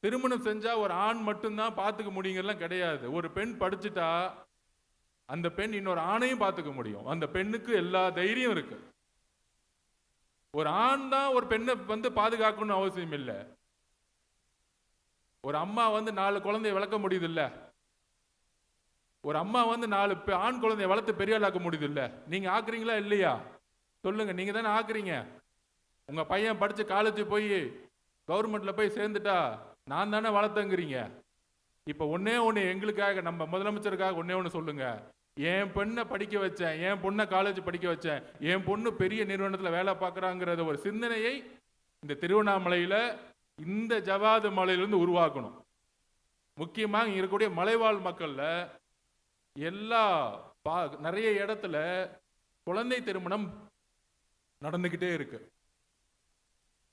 திருமணம் செஞ்சா ஒரு ஆண் மட்டும்தான் பார்த்துக்க முடியுங்கலாம் கிடையாது. ஒரு பெண் படிச்சுட்டா அந்த பெண் இன்னொரு ஆணையும் பார்த்துக்க முடியும். அந்த பெண்ணுக்கு எல்லா தைரியம் இருக்கு. ஒரு ஆண் தான் ஒரு பெண்ணை பாதுகாக்கணும்னு அவசியம் இல்லை. ஒரு அம்மா 4 குழந்தைய வளர்க்க முடியுது இல்ல, ஒரு அம்மா 4 ஆண் குழந்தைய வளர்த்து பெரிய ஆளாக்க முடியுது இல்ல. நீங்க ஆக்குறீங்களா இல்லையா சொல்லுங்க. நீங்க தானே ஆக்குறீங்க. உங்க பையன் படிச்சு காலேஜ் போய் கவர்மெண்ட்ல போய் சேர்ந்துட்டா நான் தானே வளர்த்தங்கிறீங்க. இப்ப ஒன்னே ஒண்ணு எங்களுக்காக, நம்ம முதலமைச்சருக்காக ஒன்னே ஒண்ணு சொல்லுங்க. என் பெண்ணை படிக்க வச்சேன், என் பொண்ணை காலேஜ் படிக்க வச்சேன், என் பொண்ணு பெரிய நிறுவனத்துல வேலை பார்க்கறாங்கிறத ஒரு சிந்தனையை இந்த திருவண்ணாமலையில, இந்த ஜவாது மலையிலிருந்து உருவாக்கணும். முக்கியமா இங்க இருக்கக்கூடிய மலைவாழ் மக்கள்ல நிறைய இடத்துல குழந்தை திருமணம் நடந்துகிட்டே இருக்கு.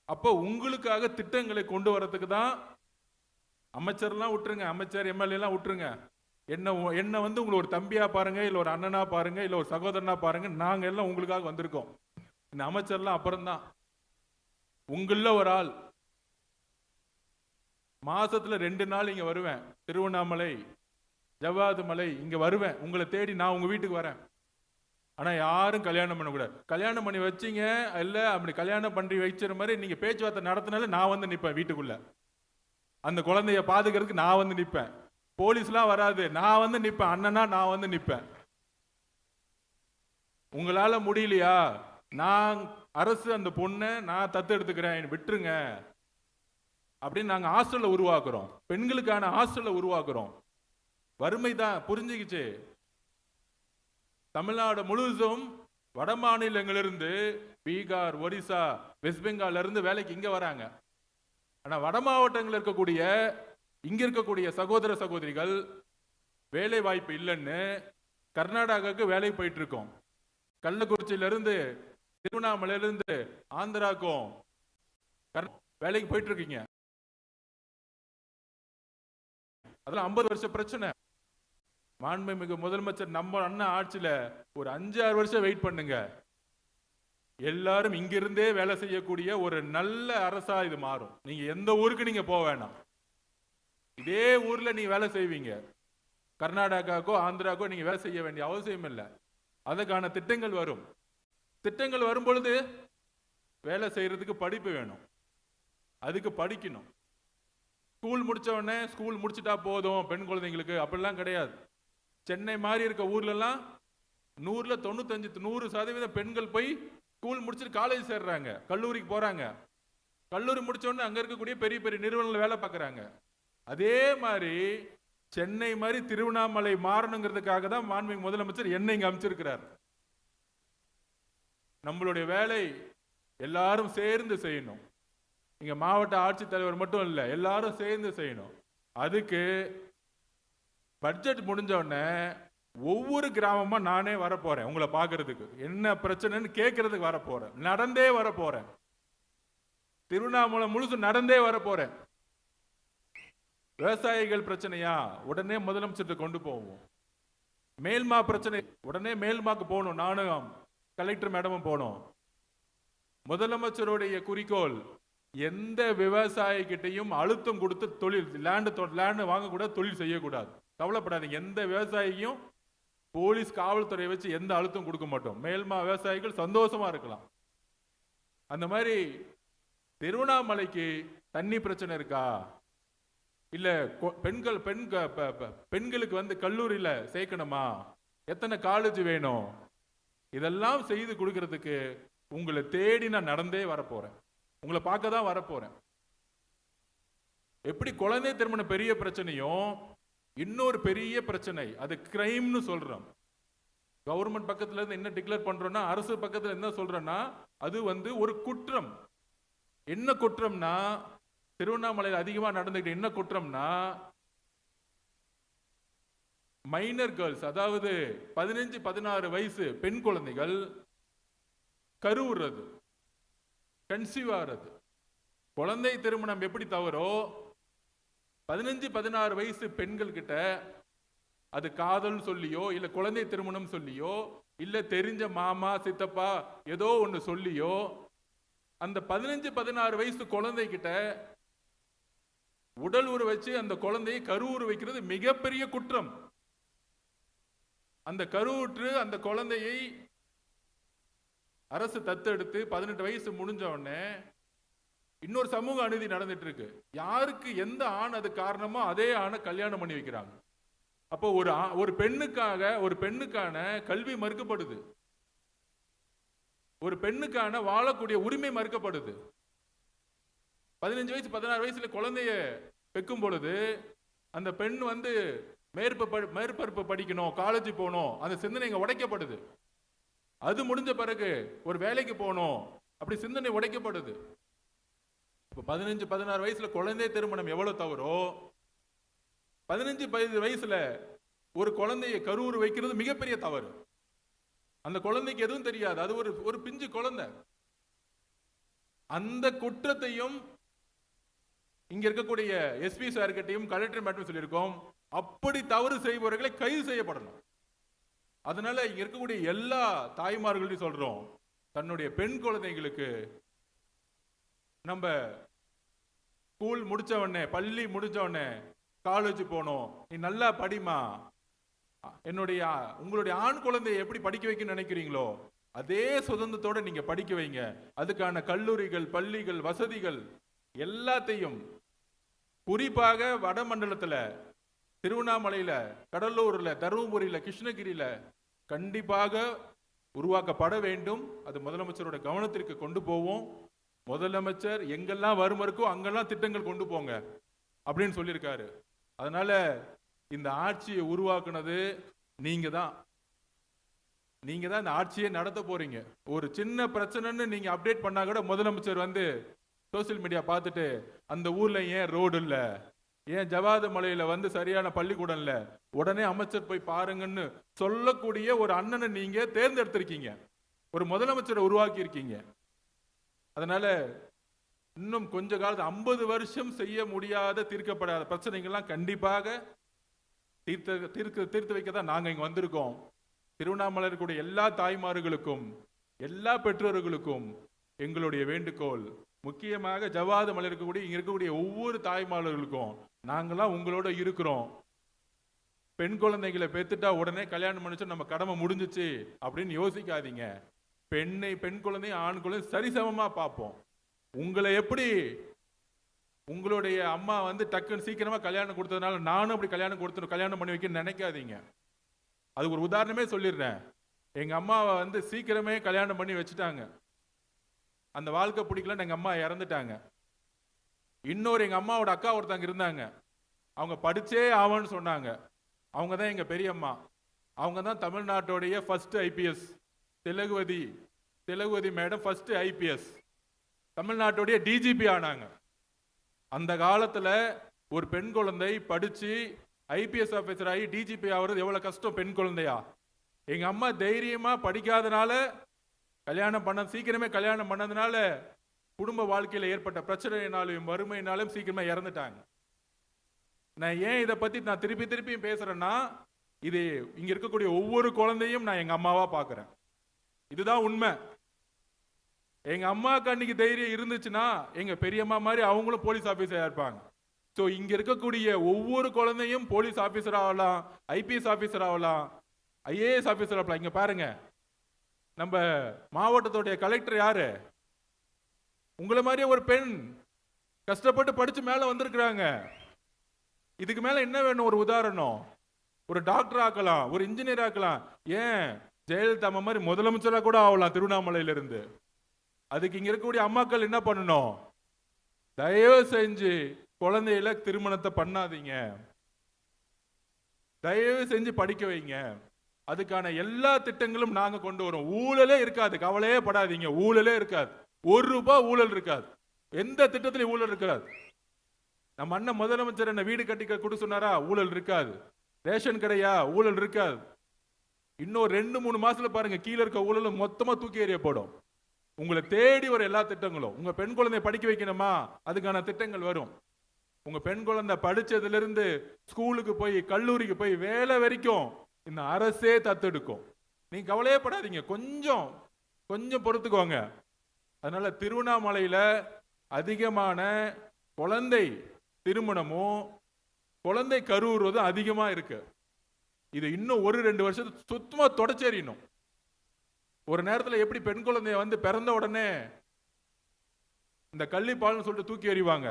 அப்போ உங்களுக்காக திட்டங்களை கொண்டு வரதுக்கு தான் அமைச்சர்லாம் விட்டுருங்க, அமைச்சர் எம்எல்ஏ எல்லாம் விட்டுருங்க. என்ன வந்து உங்களை ஒரு தம்பியா பாருங்க, இல்ல ஒரு அண்ணனா பாருங்க, இல்ல ஒரு சகோதரனா பாருங்க. நாங்க எல்லாம் உங்களுக்காக வந்திருக்கோம். இந்த அமைச்சர்லாம் அப்புறம்தான். உங்கள ஒரு ஆள் மாசத்துல 2 நாள் இங்க வருவேன். திருவண்ணாமலை, ஜவ்வாது மலை இங்க வருவேன். உங்களை தேடி நான் உங்க வீட்டுக்கு வரேன். ஆனா யாரும் கல்யாணம் பண்ணக்கூடாது. கல்யாணம் பண்ணி வச்சீங்க இல்ல, அப்படி கல்யாணம் பண்ணி வச்சிற மாதிரி நீங்க பேச்சுவார்த்தை நடத்தினால நான் வந்து நிப்பேன் வீட்டுக்குள்ள. அந்த குழந்தைய பாதுகாக்கிறதுக்கு நான் வந்து நிப்பேன். போலீஸ்லாம் வராது, நான் வந்து நிப்பேன். அண்ணனா நான் வந்து நிப்பேன். உங்களால முடியலையா, நான் அரசு அந்த பொண்ணை நான் தத்து எடுத்துக்கிறேன், விட்டுருங்க அப்படின்னு நாங்க ஹாஸ்டல்ல உருவாக்குறோம். பெண்களுக்கான ஹாஸ்டல்ல உருவாக்குறோம். வறுமை தான் புரிஞ்சுக்கிச்சு. தமிழ்நாடு முழுவதும் வட மாநிலங்களிலிருந்து பீகார், ஒரிசா, வெஸ்ட் பெங்கால்ல இருந்து வேலைக்கு இங்க வராங்க. ஆனா வட மாவட்டங்களில் இருக்கக்கூடிய இங்க இருக்கக்கூடிய சகோதர சகோதரிகள் வேலை வாய்ப்பு இல்லைன்னு கர்நாடகாவுக்கு வேலை போயிட்டு இருக்கோம். கள்ளக்குறிச்சியில இருந்து, திருவண்ணாமலையில இருந்து ஆந்திராக்கும் வேலைக்கு போயிட்டு இருக்கீங்க. அதெல்லாம் 50 வருஷ பிரச்சனை. மாண்புமிகு முதலமைச்சர் நம்ம அண்ணா ஆட்சியில ஒரு 5-6 வருஷம் வெயிட் பண்ணுங்க. எல்லாரும் இங்கிருந்தே வேலை செய்யக்கூடிய ஒரு நல்ல அரசா இது மாறும். நீங்க எந்த ஊருக்கு நீங்க போக வேணாம், இதே ஊர்ல நீங்க வேலை செய்வீங்க. கர்நாடகாக்கோ ஆந்திராக்கோ நீங்க வேலை செய்ய வேண்டிய அவசியம் இல்லை. அதுக்கான திட்டங்கள் வரும். திட்டங்கள் வரும் பொழுது வேலை செய்யறதுக்கு படிப்பு வேணும், அதுக்கு படிக்கணும். ஸ்கூல் முடிச்ச உடனே ஸ்கூல் முடிச்சுட்டா போதும் பெண் குழந்தைங்களுக்கு அப்படிலாம் கிடையாது. சென்னை மாதிரி இருக்க ஊர்லலாம் 100ல 95-100% பெண்கள் போய் ஸ்கூல் முடிச்சுட்டு காலேஜ் சேர்றாங்க, கல்லூரிக்கு போறாங்க. கல்லூரி முடிச்ச உடனே அங்க இருக்கக்கூடிய பெரிய பெரிய நிறுவனங்கள் வேலை பார்க்கறாங்க. அதே மாதிரி சென்னை மாதிரி திருவண்ணாமலை மாறணுங்கிறதுக்காக தான் மாண்புமிகு முதலமைச்சர் என்னை இங்க அமைச்சிருக்கிறார். நம்மளுடைய வேலை எல்லாரும் சேர்ந்து செய்யணும். இங்க மாவட்ட ஆட்சித்தலைவர் மட்டும் இல்ல, எல்லாரும் சேர்ந்து செய்யணும். அதுக்கு பட்ஜெட் முடிஞ்ச உடனே ஒவ்வொரு கிராமமா நானே வரப்போறேன். உங்களை பார்க்கறதுக்கு என்ன பிரச்சனைன்னு கேட்கறதுக்கு வரப்போறேன். நடந்தே வரப்போறேன். திருவண்ணாமலை முழுசு நடந்தே வரப்போறேன். விவசாயிகள் பிரச்சனையா உடனே முதலமைச்சர் கொண்டு போவோம். மேல்மா பிரச்சனை உடனே மேல்மாக்கு போகணும். நானும் கலெக்டர் மேடமும் போனோம். முதலமைச்சருடைய குறிக்கோள் எந்த விவசாயிகிட்டையும் அழுத்தம் கொடுத்து தொழில் லேண்ட் வாங்கக்கூடாது, தொழில் செய்யக்கூடாது. கவலைப்படாதீங்க, எந்த விவசாயியும் போலீஸ் காவல்துறையை வச்சு எந்த அழுத்தம் கொடுக்க மாட்டோம். மேல்மா விவசாயிகள் சந்தோஷமா இருக்கலாம். அந்த மாதிரி திருவண்ணாமலைக்கு தண்ணி பிரச்சனை இருக்கா, இல்ல பெண்களுக்கு வந்து கல்லூரியில சேர்க்கணுமா, எத்தனை காலேஜ் வேணும், இதெல்லாம் செய்து கொடுக்கறதுக்கு உங்களை தேடி நான் நடந்தே வரப்போறேன். உங்களை பார்க்க தான் வரப்போறேன். எப்படி குழந்தை திருமணம் பெரிய பிரச்சனையும் இன்னொரு பெரிய பிரச்சனை அது கிரைம்னு சொல்றோம். கவர்மெண்ட் பக்கத்துல இருந்து என்ன டிக்ளேர் பண்றோம்னா, அரசு பக்கத்துல என்ன சொல்றோம்னா, அது வந்து ஒரு குற்றம். என்ன குற்றம்னா, திருவண்ணாமலையில் அதிகமா நடந்துக்கிட்டு என்ன குற்றம்னா, மைனர் கேர்ள்ஸ், அதாவது 15-16 வயசு பெண் குழந்தைகள் கருவுறது, கன்சீவ் ஆகிறது. குழந்தை திருமணம் எப்படி தவறோ 15-16 வயசு பெண்கள் கிட்ட அது காதல் சொல்லியோ இல்ல குழந்தை திருமணம் சொல்லியோ இல்ல தெரிஞ்ச மாமா சித்தப்பா ஏதோ ஒன்று சொல்லியோ அந்த 15-16 வயசு குழந்தை கிட்ட உடல் உரு வச்சு அந்த குழந்தையை கருவுறு வைக்கிறது மிகப்பெரிய குற்றம். அந்த கருவுற்று அந்த குழந்தையை அரசு தத்தெடுத்து 18 வயசு முடிஞ்ச உடனே இன்னொரு சமூக அநீதி நடந்துட்டு இருக்கு. யாருக்கு எந்த ஆண் அது காரணமோ அதே ஆணை கல்யாணம் பண்ணி வைக்கிறாங்க. அப்போ ஒரு பெண்ணுக்கான கல்வி மறுக்கப்படுது, ஒரு பெண்ணுக்கான வாழக்கூடிய உரிமை மறுக்கப்படுது. 15 வயசு 16 வயசுல குழந்தைய பெக்கும் பொழுது அந்த பெண் வந்து மேற்பரப்பு படிக்கணும், காலேஜ் போகணும், அந்த சிந்தனை இங்க உடைக்கப்படுது. அது முடிஞ்ச பிறகு ஒரு வேலைக்கு போகணும், அப்படி சிந்தனை உடைக்கப்படுது. 15-16 வயசுல குழந்தை திருமணம் எவ்வளவு தவறோ 15 வயசுல ஒரு குழந்தையை கருவுறு வைக்கிறது மிகப்பெரிய தவறு. அந்த குழந்தைக்கு எதுவும் தெரியாது, அது ஒரு பிஞ்சு குழந்தை. அந்த குற்றத்தையும் இங்க இருக்கக்கூடிய எஸ்பி சார்கிட்டையும் கலெக்டர் மட்டும் சொல்லியிருக்கோம், அப்படி தவறு செய்பவர்களை கைது செய்யப்படணும். அதனால இங்க இருக்கக்கூடிய எல்லா தாய்மார்களையும் சொல்றோம், தன்னுடைய பெண் குழந்தைகளுக்கு நம்ம ஸ்கூல் முடிச்ச உடனே, பள்ளி முடிச்ச உடனே காலேஜ் போனோம், நீ நல்லா படிமா, உங்களுடைய ஆண் குழந்தையை எப்படி படிக்க வைக்க நினைக்கிறீங்களோ அதே சுதந்திரத்தோட நீங்க படிக்க வைங்க. அதுக்கான கல்லூரிகள், பள்ளிகள், வசதிகள் எல்லாத்தையும் குறிப்பாக வடமண்டலத்துல, திருவண்ணாமலையில, கடலூர்ல, தருமபுரியில, கிருஷ்ணகிரியில கண்டிப்பாக உருவாக்கப்பட வேண்டும். அது முதலமைச்சரோட கவனத்திற்கு கொண்டு போவோம். முதலமைச்சர் எங்கெல்லாம் வறுமை இருக்கோ அங்கெல்லாம் திட்டங்கள் கொண்டு போங்க அப்படின்னு சொல்லியிருக்காரு. அதனால இந்த ஆட்சியை உருவாக்குனது நீங்க தான். நீங்க தான் இந்த ஆட்சியை நடத்த போறீங்க. ஒரு சின்ன பிரச்சனைன்னு நீங்க அப்டேட் பண்ணா கூட முதலமைச்சர் வந்து சோசியல் மீடியா பார்த்துட்டு அந்த ஊர்ல ஏன் ரோடு இல்ல, ஏன் ஜவாது மலையில வந்து சரியான பள்ளிக்கூடம் இல்ல, உடனே அமைச்சர் போய் பாருங்கன்னு சொல்லக்கூடிய ஒரு அண்ணனை நீங்க தேர்ந்தெடுத்திருக்கீங்க, ஒரு முதலமைச்சரை உருவாக்கி இருக்கீங்க. அதனால இன்னும் கொஞ்ச காலத்து 50 வருஷம் செய்ய முடியாத, தீர்க்கப்படாத பிரச்சனைகள்லாம் கண்டிப்பாக தீர்த்து வைக்க தான் நாங்க இங்க வந்திருக்கோம். திருவண்ணாமலை இருக்கக்கூடிய எல்லா தாய்மார்களுக்கும், எல்லா பெற்றோர்களுக்கும் எங்களுடைய வேண்டுகோள், முக்கியமாக ஜவாது மலை இருக்கக்கூடிய இங்க இருக்கக்கூடிய ஒவ்வொரு தாய்மார்களுக்கும், நாங்கெல்லாம் உங்களோட இருக்கிறோம். பெண் குழந்தைகளை பெத்துட்டா உடனே கல்யாணம் பண்ணிச்சு நம்ம கடமை முடிஞ்சிச்சு அப்படின்னு யோசிக்காதீங்க. பெண் குழந்தையும் ஆண் குழந்தையும் சரிசமமா பார்ப்போம். உங்களை எப்படி உங்களுடைய அம்மா வந்து டக்குன்னு சீக்கிரமா கல்யாணம் கொடுத்ததுனால நானும் அப்படி கல்யாணம் பண்ணி வைக்க நினைக்காதீங்க. அதுக்கு ஒரு உதாரணமே சொல்லிடுறேன். எங்க அம்மாவை வந்து சீக்கிரமே கல்யாணம் பண்ணி வச்சுட்டாங்க. அந்த வாழ்க்கை பிடிக்கலன்னு எங்க அம்மா இறந்துட்டாங்க. இன்னொரு எங்க அம்மாவோட அக்கா ஒருத்தங்க இருந்தாங்க, அவங்க படிச்சே ஆவன்னு சொன்னாங்க. அவங்க தான் எங்க பெரியம்மா. அவங்க தான் தமிழ்நாட்டுடைய first IPS, Thilagavathi madam first IPS, தமிழ்நாட்டுடைய டிஜிபி ஆனாங்க. அந்த காலத்துல ஒரு பெண் குழந்தை படிச்சு ஐபிஎஸ் ஆபீசர் ஆகி டிஜிபி ஆகிறது எவ்வளவு கஷ்டம் பெண் குழந்தையா. எங்க அம்மா தைரியமா படிக்காதனால சீக்கிரமே கல்யாணம் பண்ணதுனால குடும்ப வாழ்க்கையில ஏற்பட்ட பிரச்சனையினாலும் வறுமையினாலும் சீக்கிரமா இறந்துட்டாங்க. நான் ஏன் இதை பத்தி நான் திருப்பியும் பேசுறேன்னா, இது இங்க இருக்கக்கூடிய ஒவ்வொரு குழந்தையும் நான் எங்க அம்மாவா பாக்குறேன். இதுதான் உண்மை. எங்க அம்மாவுக்கு அன்னைக்கு தைரியம் இருந்துச்சுன்னா எங்க பெரியம்மா மாதிரி அவங்களும் போலீஸ் ஆபீசரா இருப்பாங்க. ஸோ இங்க இருக்கக்கூடிய ஒவ்வொரு குழந்தையும் போலீஸ் ஆபீசர் ஆகலாம், ஐபிஎஸ் ஆபீசர் ஆகலாம், ஐஏஎஸ் ஆபீசர் ஆகலாம். இங்க பாருங்க, நம்ம மாவட்டத்துடைய கலெக்டர் யாரு? உங்களை மாதிரியே ஒரு பெண் கஷ்டப்பட்டு படிச்சு மேல வந்திருக்கிறாங்க. இதுக்கு மேல என்ன வேணும்? ஒரு உதாரணம், ஒரு டாக்டர் ஆக்கலாம், ஒரு இன்ஜினியர் ஆக்கலாம், ஏன் ஜெயலலிதா அம்மா மாதிரி முதலமைச்சரா கூட ஆகலாம் திருவண்ணாமலையில இருந்து. அதுக்கு இங்க இருக்கக்கூடிய அம்மாக்கள் என்ன பண்ணணும்? தயவு செஞ்சு குழந்தையில திருமணத்தை பண்ணாதீங்க, தயவு செஞ்சு படிக்க வைங்க. அதுக்கான எல்லா திட்டங்களும் நாங்க கொண்டு வரோம். ஊழலே இருக்காது, கவலையே படாதீங்க. ஊழலே இருக்காது, ₹1 ஊழல் இருக்காது, எந்த திட்டத்திலையும் ஊழல் இருக்காது. நம்ம அண்ணன் முதலமைச்சர் என்ன வீடு கட்டி கொடு சொன்னாரா? ஊழல் இருக்காது. ரேஷன் கடையா? ஊழல் இருக்காது. இன்னும் 2-3 மாசத்துல பாருங்க, கீழே இருக்க ஊழலும் மொத்தமா தூக்கி எறியப்படும். உங்களை தேடி வர எல்லா திட்டங்களும். உங்க பெண் குழந்தைய படிக்க வைக்கணுமா? அதுக்கான திட்டங்கள் வரும். உங்க பெண் குழந்தை படிச்சதுல இருந்து ஸ்கூலுக்கு போய் கல்லூரிக்கு போய் வேலை வரைக்கும் இந்த அரசே தத்தெடுக்கும். நீங்க கவலையே படாதீங்க, கொஞ்சம் பொறுத்துக்கோங்க. அதனால திருவண்ணாமலையில அதிகமான குழந்தை திருமணமும் குழந்தை கருவுறுவதும் அதிகமா இருக்கு. இது இன்னும் 1-2 வருஷத்துக்கு சுத்தமா தொடச்சேறியணும். ஒரு நேரத்தில் எப்படி பெண் குழந்தைய வந்து பிறந்த உடனே இந்த கள்ளிப்பால்னு சொல்லிட்டு தூக்கி எறிவாங்க,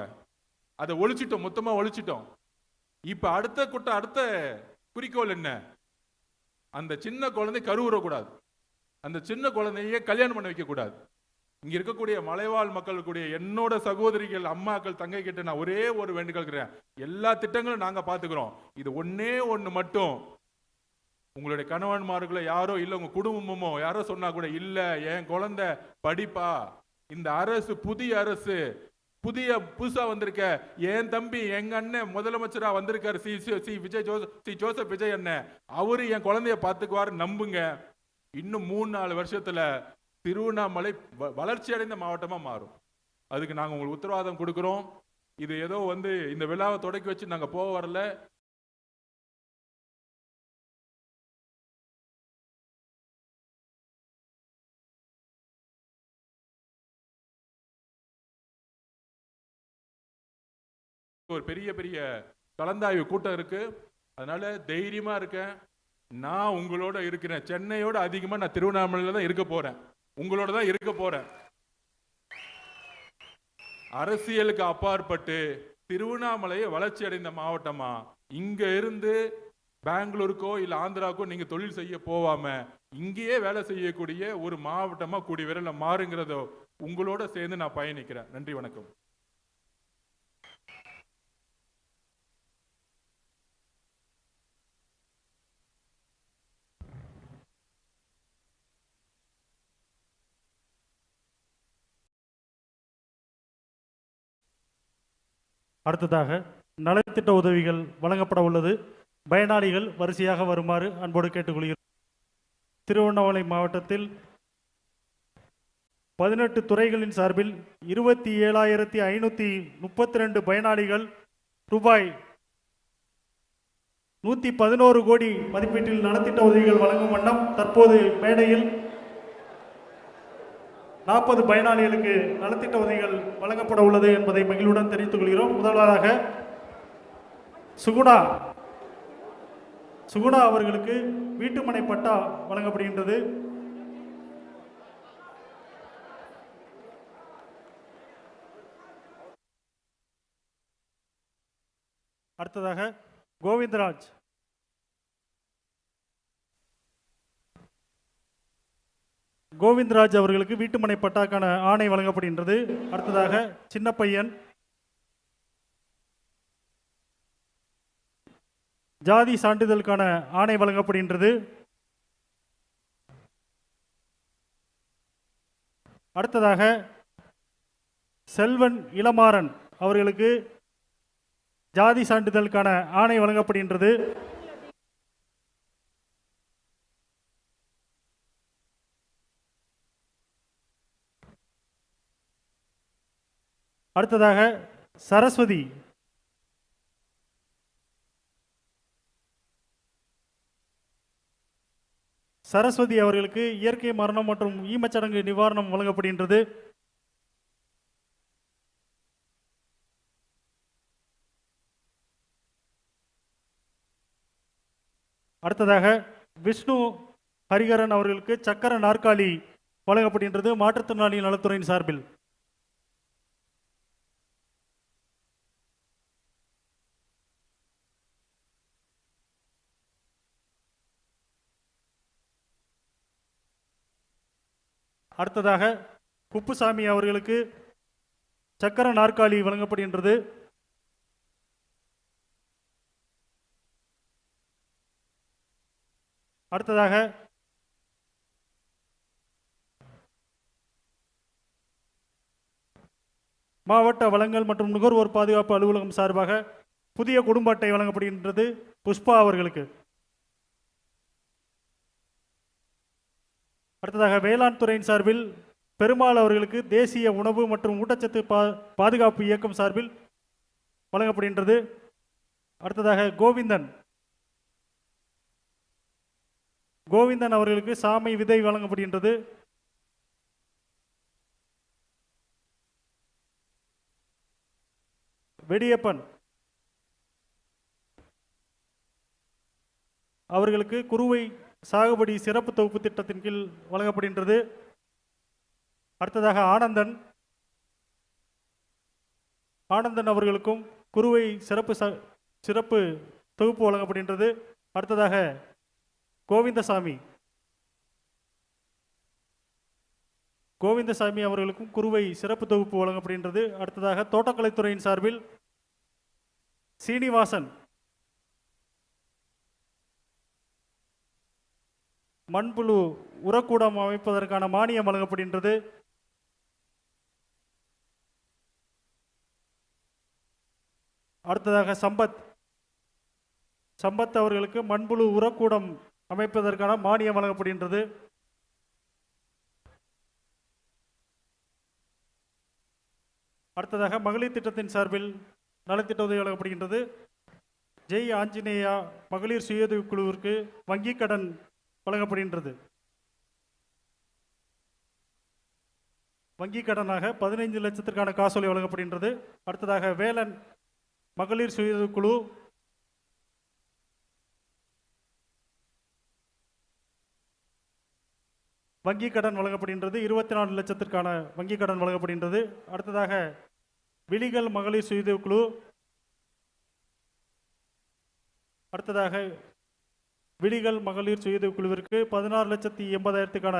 அதை ஒழிச்சிட்டோம், மொத்தமா ஒழிச்சிட்டோம். இப்ப அடுத்த குறிக்கோள் என்ன? அந்த சின்ன குழந்தை கருவுறக்கூடாது, அந்த சின்ன குழந்தைய கல்யாணம் பண்ண வைக்க கூடாது. இங்க இருக்கக்கூடிய மலைவாழ் மக்களுடைய என்னோட சகோதரிகள், அம்மாக்கள், தங்கை கிட்ட நான் ஒரே ஒரு வேண்டுகோள், எல்லா திட்டங்களும் நாங்க பாத்துக்கிறோம். இது ஒண்ணு மட்டும், உங்களுடைய கணவன்மார்களோ யாரோ இல்ல உங்க குடும்பமோ யாரோ சொன்னா கூட இல்ல, என் குழந்தை படிப்பா, இந்த அரசு புதுசா வந்திருக்க என் தம்பி எங்க அண்ணன் முதலமைச்சரா வந்திருக்காரு, ஜோசப் விஜய் அண்ணன், அவரு என் குழந்தைய பாத்துக்குவாரு, நம்புங்க. இன்னும் 3-4 வருஷத்துல திருவண்ணாமலை வளர்ச்சி அடைந்த மாவட்டமா மாறும். அதுக்கு நாங்கள் உங்களுக்கு உத்தரவாதம் கொடுக்குறோம். இது ஏதோ வந்து இந்த விழாவை தொடக்கி வச்சு நாங்கள் போக வரல. ஒரு பெரிய பெரிய கலந்தாய்வு கூட்டம் இருக்கு. அதனால தைரியமா இருக்கேன். நான் உங்களோட இருக்கிறேன். சென்னையோட அதிகமா நான் திருவண்ணாமலையில தான் இருக்க போறேன். உங்களோட தான் இருக்க போறேன். அரசியலுக்கு அப்பாற்பட்டு திருவண்ணாமலையை வளர்ச்சி அடைந்த மாவட்டமா இங்க இருந்து பெங்களூருக்கோ இல்ல ஆந்திராவுக்கோ நீங்க தொழில் செய்ய போவாம இங்கேயே வேலை செய்யக்கூடிய ஒரு மாவட்டமா கூடி விரல மாறுங்கிறதோ உங்களோட சேர்ந்து நான் பயணிக்கிறேன். நன்றி, வணக்கம். அடுத்ததாக நலத்திட்ட உதவிகள் வழங்கப்பட உள்ளது. பயனாளிகள் வரிசையாக வருமாறு அன்போடு கேட்டுக்கொள்கிறோம். திருவண்ணாமலை மாவட்டத்தில் 18 துறைகளின் சார்பில் 27,532 பயனாளிகள் ரூபாய் 111 கோடி மதிப்பீட்டில் நலத்திட்ட உதவிகள் வழங்கும் வண்ணம் தற்போது மேடையில் 40 பயனாளிகளுக்கு நலத்திட்ட உதவிகள் வழங்கப்பட உள்ளது என்பதை மகிழ்வுடன் தெரிவித்துக் கொள்கிறோம். முதலாவதாக சுகுணா அவர்களுக்கு வீட்டுமனை பட்டா வழங்கப்படுகின்றது. அடுத்ததாக கோவிந்தராஜ் அவர்களுக்கு வீட்டுமனை பட்டாக்கான ஆணை வழங்கப்படுகின்றது. அடுத்ததாக சின்னப்பையன் ஜாதி சான்றிதழுக்கான ஆணை வழங்கப்படுகின்றது. அடுத்ததாக செல்வன் இளமாறன் அவர்களுக்கு ஜாதி சான்றிதழுக்கான ஆணை வழங்கப்படுகின்றது. அடுத்ததாக சரஸ்வதி அவர்களுக்கு இயற்கை மரணம் மற்றும் ஈமச்சடங்கு நிவாரணம் வழங்கப்படுகின்றது. அடுத்ததாக விஷ்ணு ஹரிகரன் அவர்களுக்கு சக்கர நாற்காலி வழங்கப்படுகின்றது மாற்றுத்திறனாளி நலத்துறையின் சார்பில். அடுத்ததாக குப்புசாமி அவர்களுக்கு சக்கர நாற்காலி வழங்கப்படுகின்றது. அடுத்ததாக மாவட்ட வளங்கள் மற்றும் நுகர்வோர் பாதுகாப்பு அலுவலகம் சார்பாக புதிய குடும்ப அட்டை வழங்கப்படுகின்றது புஷ்பா அவர்களுக்கு. அடுத்ததாக வேளாண் துறையின் சார்பில் பெருமாள் அவர்களுக்கு தேசிய உணவு மற்றும் ஊட்டச்சத்து பாதுகாப்பு இயக்கம் சார்பில் வழங்கப்படுகின்றது. அடுத்ததாக கோவிந்தன் அவர்களுக்கு சாமை விதை வழங்கப்படுகின்றது. வெடியப்பன் அவர்களுக்கு குறுவை சாகுபடி சிறப்பு தொகுப்பு திட்டத்தின் கீழ் வழங்கப்படுகின்றது. அடுத்ததாக ஆனந்தன் அவர்களுக்கும் குறுவை சிறப்பு தொகுப்பு வழங்கப்படுகின்றது. அடுத்ததாக கோவிந்தசாமி அவர்களுக்கும் குறுவை சிறப்பு தொகுப்பு வழங்கப்படுகின்றது. அடுத்ததாக தோட்டக்கலைத்துறையின் சார்பில் சீனிவாசன் மண்புழு உரக்கூடம் அமைப்பதற்கான மானியம் வழங்கப்படுகின்றது. அடுத்ததாக சம்பத் அவர்களுக்கு மண்புழு உரக்கூடம் அமைப்பதற்கான மானியம் வழங்கப்படுகின்றது. அடுத்ததாக மகளிர் திட்டத்தின் சார்பில் நலத்திட்ட உதவி வழங்கப்படுகின்றது. ஜெய் ஆஞ்சநேயா மகளிர் சுயஉதவி குழுவிற்கு வங்கிக் கடன் வழங்கப்படுகின்றது. வங்கிக் கடனாக 15 லட்சத்திற்கான காசோலை வழங்கப்படுகின்றது. அடுத்ததாக வேலன் மகளிர் சுயஉதவி குழு வங்கிக் கடன் வழங்கப்படுகின்றது. 24 லட்சத்திற்கான வங்கிக் கடன் வழங்கப்படுகின்றது. அடுத்ததாக விழிகள் மகளிர் சுயஉதவி குழு விழிகள் மகளிர் சுயஉதவி குழுவிற்கு 16,80,000க்கான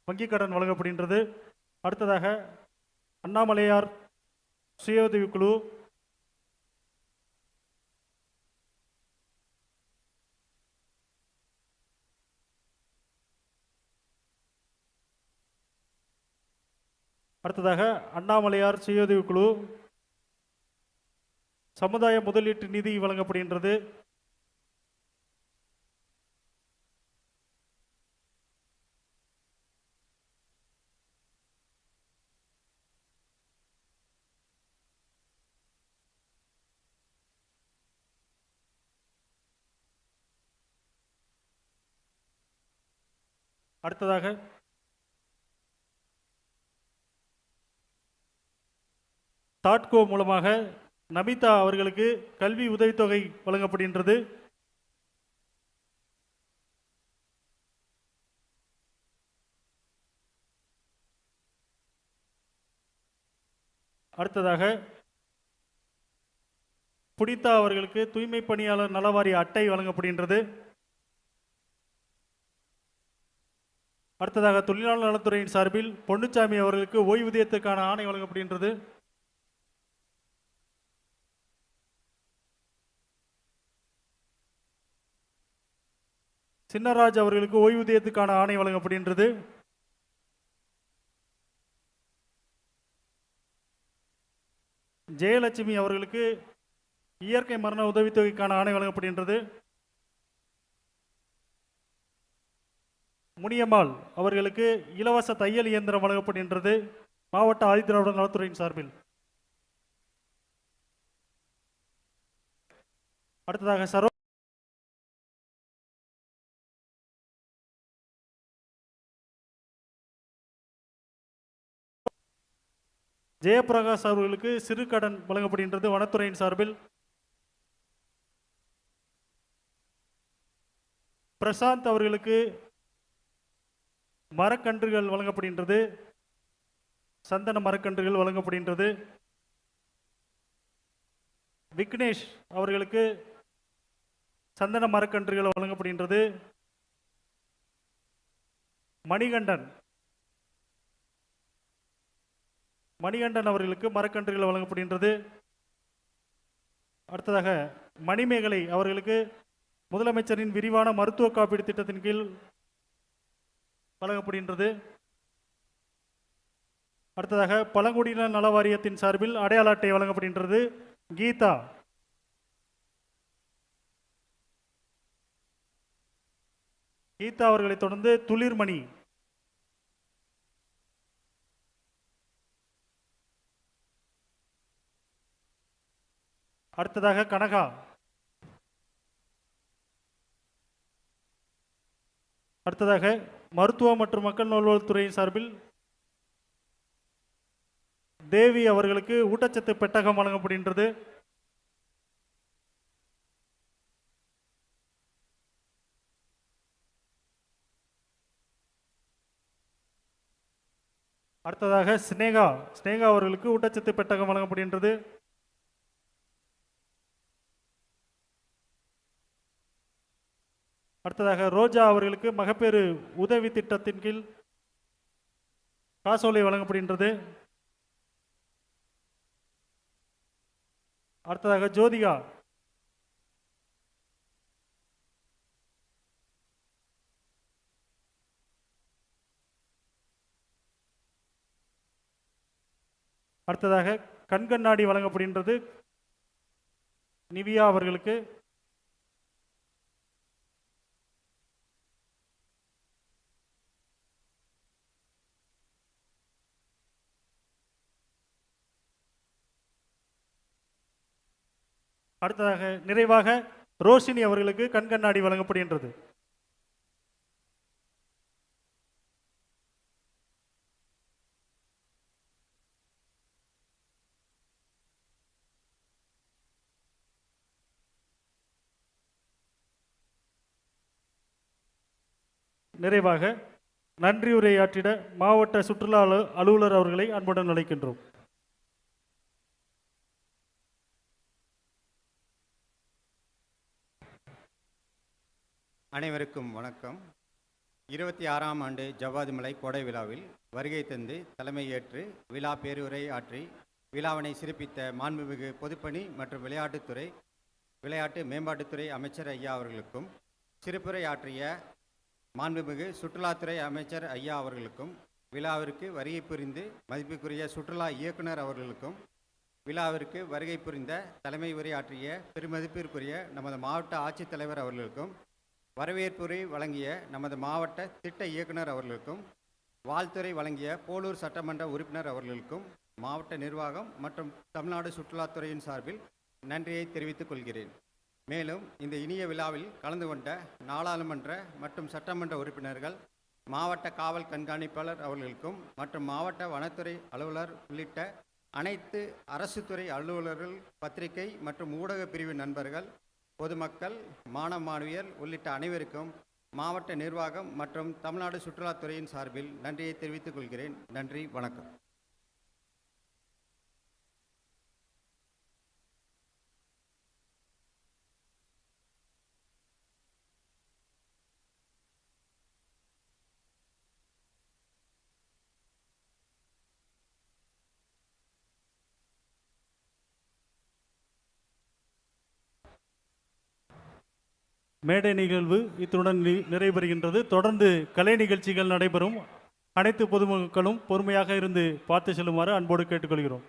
வங்கிக் கடன் வழங்கப்படுகின்றது. அடுத்ததாக அண்ணாமலையார் சுய உதவி குழு சமுதாய முதலீட்டு நிதி வழங்கப்படுகின்றது. அடுத்ததாக தாட்கோ மூலமாக நமிதா அவர்களுக்கு கல்வி உதவித்தொகை வழங்கப்படுகின்றது. அடுத்ததாக புனிதா அவர்களுக்கு தூய்மை பணியாளர் நலவாரிய அட்டை வழங்கப்படுகின்றது. அடுத்ததாக தொழிலாளர் நலத்துறையின் சார்பில் பொன்னுச்சாமி அவர்களுக்கு ஓய்வூதியத்துக்கான ஆணை வழங்கப்படுகின்றது. சின்னராஜ் அவர்களுக்கு ஓய்வூதியத்துக்கான ஆணை வழங்கப்படுகின்றது. ஜெயலட்சுமி அவர்களுக்கு இயற்கை மரண உதவித்தொகைக்கான ஆணை வழங்கப்படுகின்றது. முனியம்மாள் அவர்களுக்கு இலவச தையல் இயந்திரம் வழங்கப்படுகின்றது மாவட்ட ஆதிதிராவிட நலத்துறையின் சார்பில். அடுத்ததாக ஜெயபிரகாஷ் அவர்களுக்கு சிறு கடன் வழங்கப்படுகின்றது வனத்துறையின் சார்பில். பிரசாந்த் அவர்களுக்கு மரக்கன்றுகள் வழங்கப்படுகின்றது. சந்தன மரக்கன்றுகள் வழங்கப்படுகின்றது. விக்னேஷ் அவர்களுக்கு சந்தன மரக்கன்றுகள் வழங்கப்படுகின்றது. மணிகண்டன் அவர்களுக்கு மரக்கன்றுகள் வழங்கப்படுகின்றது. அடுத்ததாக மணிமேகலை அவர்களுக்கு முதலமைச்சரின் விரிவான மருத்துவ காப்பீடு திட்டத்தின் கீழ் வழங்கப்படுகின்றது. அடுத்ததாக பழங்குடியினர் நல வாரியத்தின் சார்பில் அடையாள அட்டை வழங்கப்படுகின்றது. கீதா அவர்களை தொடர்ந்து துளிர்மணி, அடுத்ததாக கனகா, அடுத்ததாக மருத்துவ மற்றும் மக்கள் நல்வாழ்வுத்துறையின் சார்பில் தேவி அவர்களுக்கு ஊட்டச்சத்து பெட்டகம் வழங்கப்படுகின்றது. அடுத்ததாக ஸ்னேகா அவர்களுக்கு ஊட்டச்சத்து பெட்டகம் வழங்கப்படுகின்றது. அடுத்ததாக ரோஜா அவர்களுக்கு மகப்பேறு உதவி திட்டத்தின் கீழ் காசோலை வழங்கப்படுகின்றது. அடுத்ததாக ஜோதிகா அடுத்ததாக கண்கண்ணாடி வழங்கப்படுகின்றது. நிவியா அவர்களுக்கு. அடுத்ததாக நிறைவாக ரோஷினி அவர்களுக்கு கண்கண்ணாடி வழங்கப்படுகின்றது. நிறைவாக நன்றியுரையாற்றிட மாவட்ட சுற்றுலா அலுவலர் அவர்களை அன்புடன் அழைக்கின்றோம். அனைவருக்கும் வணக்கம். 26ஆம் ஆண்டு ஜவ்வாது மலை கோடை விழாவில் வருகை தந்து தலைமையேற்று விழா பேருரை ஆற்றி விழாவினை சிறப்பித்த மாண்புமிகு பொதுப்பணி மற்றும் விளையாட்டு மேம்பாட்டுத்துறை அமைச்சர் ஐயா அவர்களுக்கும், சிறப்புரை ஆற்றிய மாண்புமிகு சுற்றுலாத்துறை அமைச்சர் ஐயா அவர்களுக்கும், விழாவிற்கு வருகை புரிந்து மதிப்புக்குரிய சுற்றுலா இயக்குனர் அவர்களுக்கும், விழாவிற்கு வருகை புரிந்த தலைமை உரையாற்றிய பெருமதிப்பிற்குரிய நமது மாவட்ட ஆட்சித்தலைவர் அவர்களுக்கும், வரவேற்புரை வழங்கிய நமது மாவட்ட திட்ட இயக்குனர் அவர்களுக்கும், வாழ்த்துறை வழங்கிய போலூர் சட்டமன்ற உறுப்பினர் அவர்களுக்கும், மாவட்ட நிர்வாகம் மற்றும் தமிழ்நாடு சுற்றுலாத்துறையின் சார்பில் நன்றியை தெரிவித்துக் கொள்கிறேன். மேலும் இந்த இனிய விழாவில் கலந்து கொண்ட நாடாளுமன்ற மற்றும் சட்டமன்ற உறுப்பினர்கள், மாவட்ட காவல் கண்காணிப்பாளர் அவர்களுக்கும் மற்றும் மாவட்ட வனத்துறை அலுவலர் உள்ளிட்ட அனைத்து அரசு துறை அலுவலர்கள், பத்திரிகை மற்றும் ஊடக பிரிவு நண்பர்கள், பொதுமக்கள், மாணவ மாணவியர் உள்ளிட்ட அனைவருக்கும் மாவட்ட நிர்வாகம் மற்றும் தமிழ்நாடு சுற்றுலாத்துறையின் சார்பில் நன்றியை தெரிவித்துக் கொள்கிறேன். நன்றி, வணக்கம். மேடை நிகழ்வு இத்துடன் நிறைவு. தொடர்ந்து கலை நிகழ்ச்சிகள் நடைபெறும். அனைத்து பொதுமக்களும் பொறுமையாக இருந்து பார்த்து செல்லுமாறு அன்போடு கேட்டுக்கொள்கிறோம்.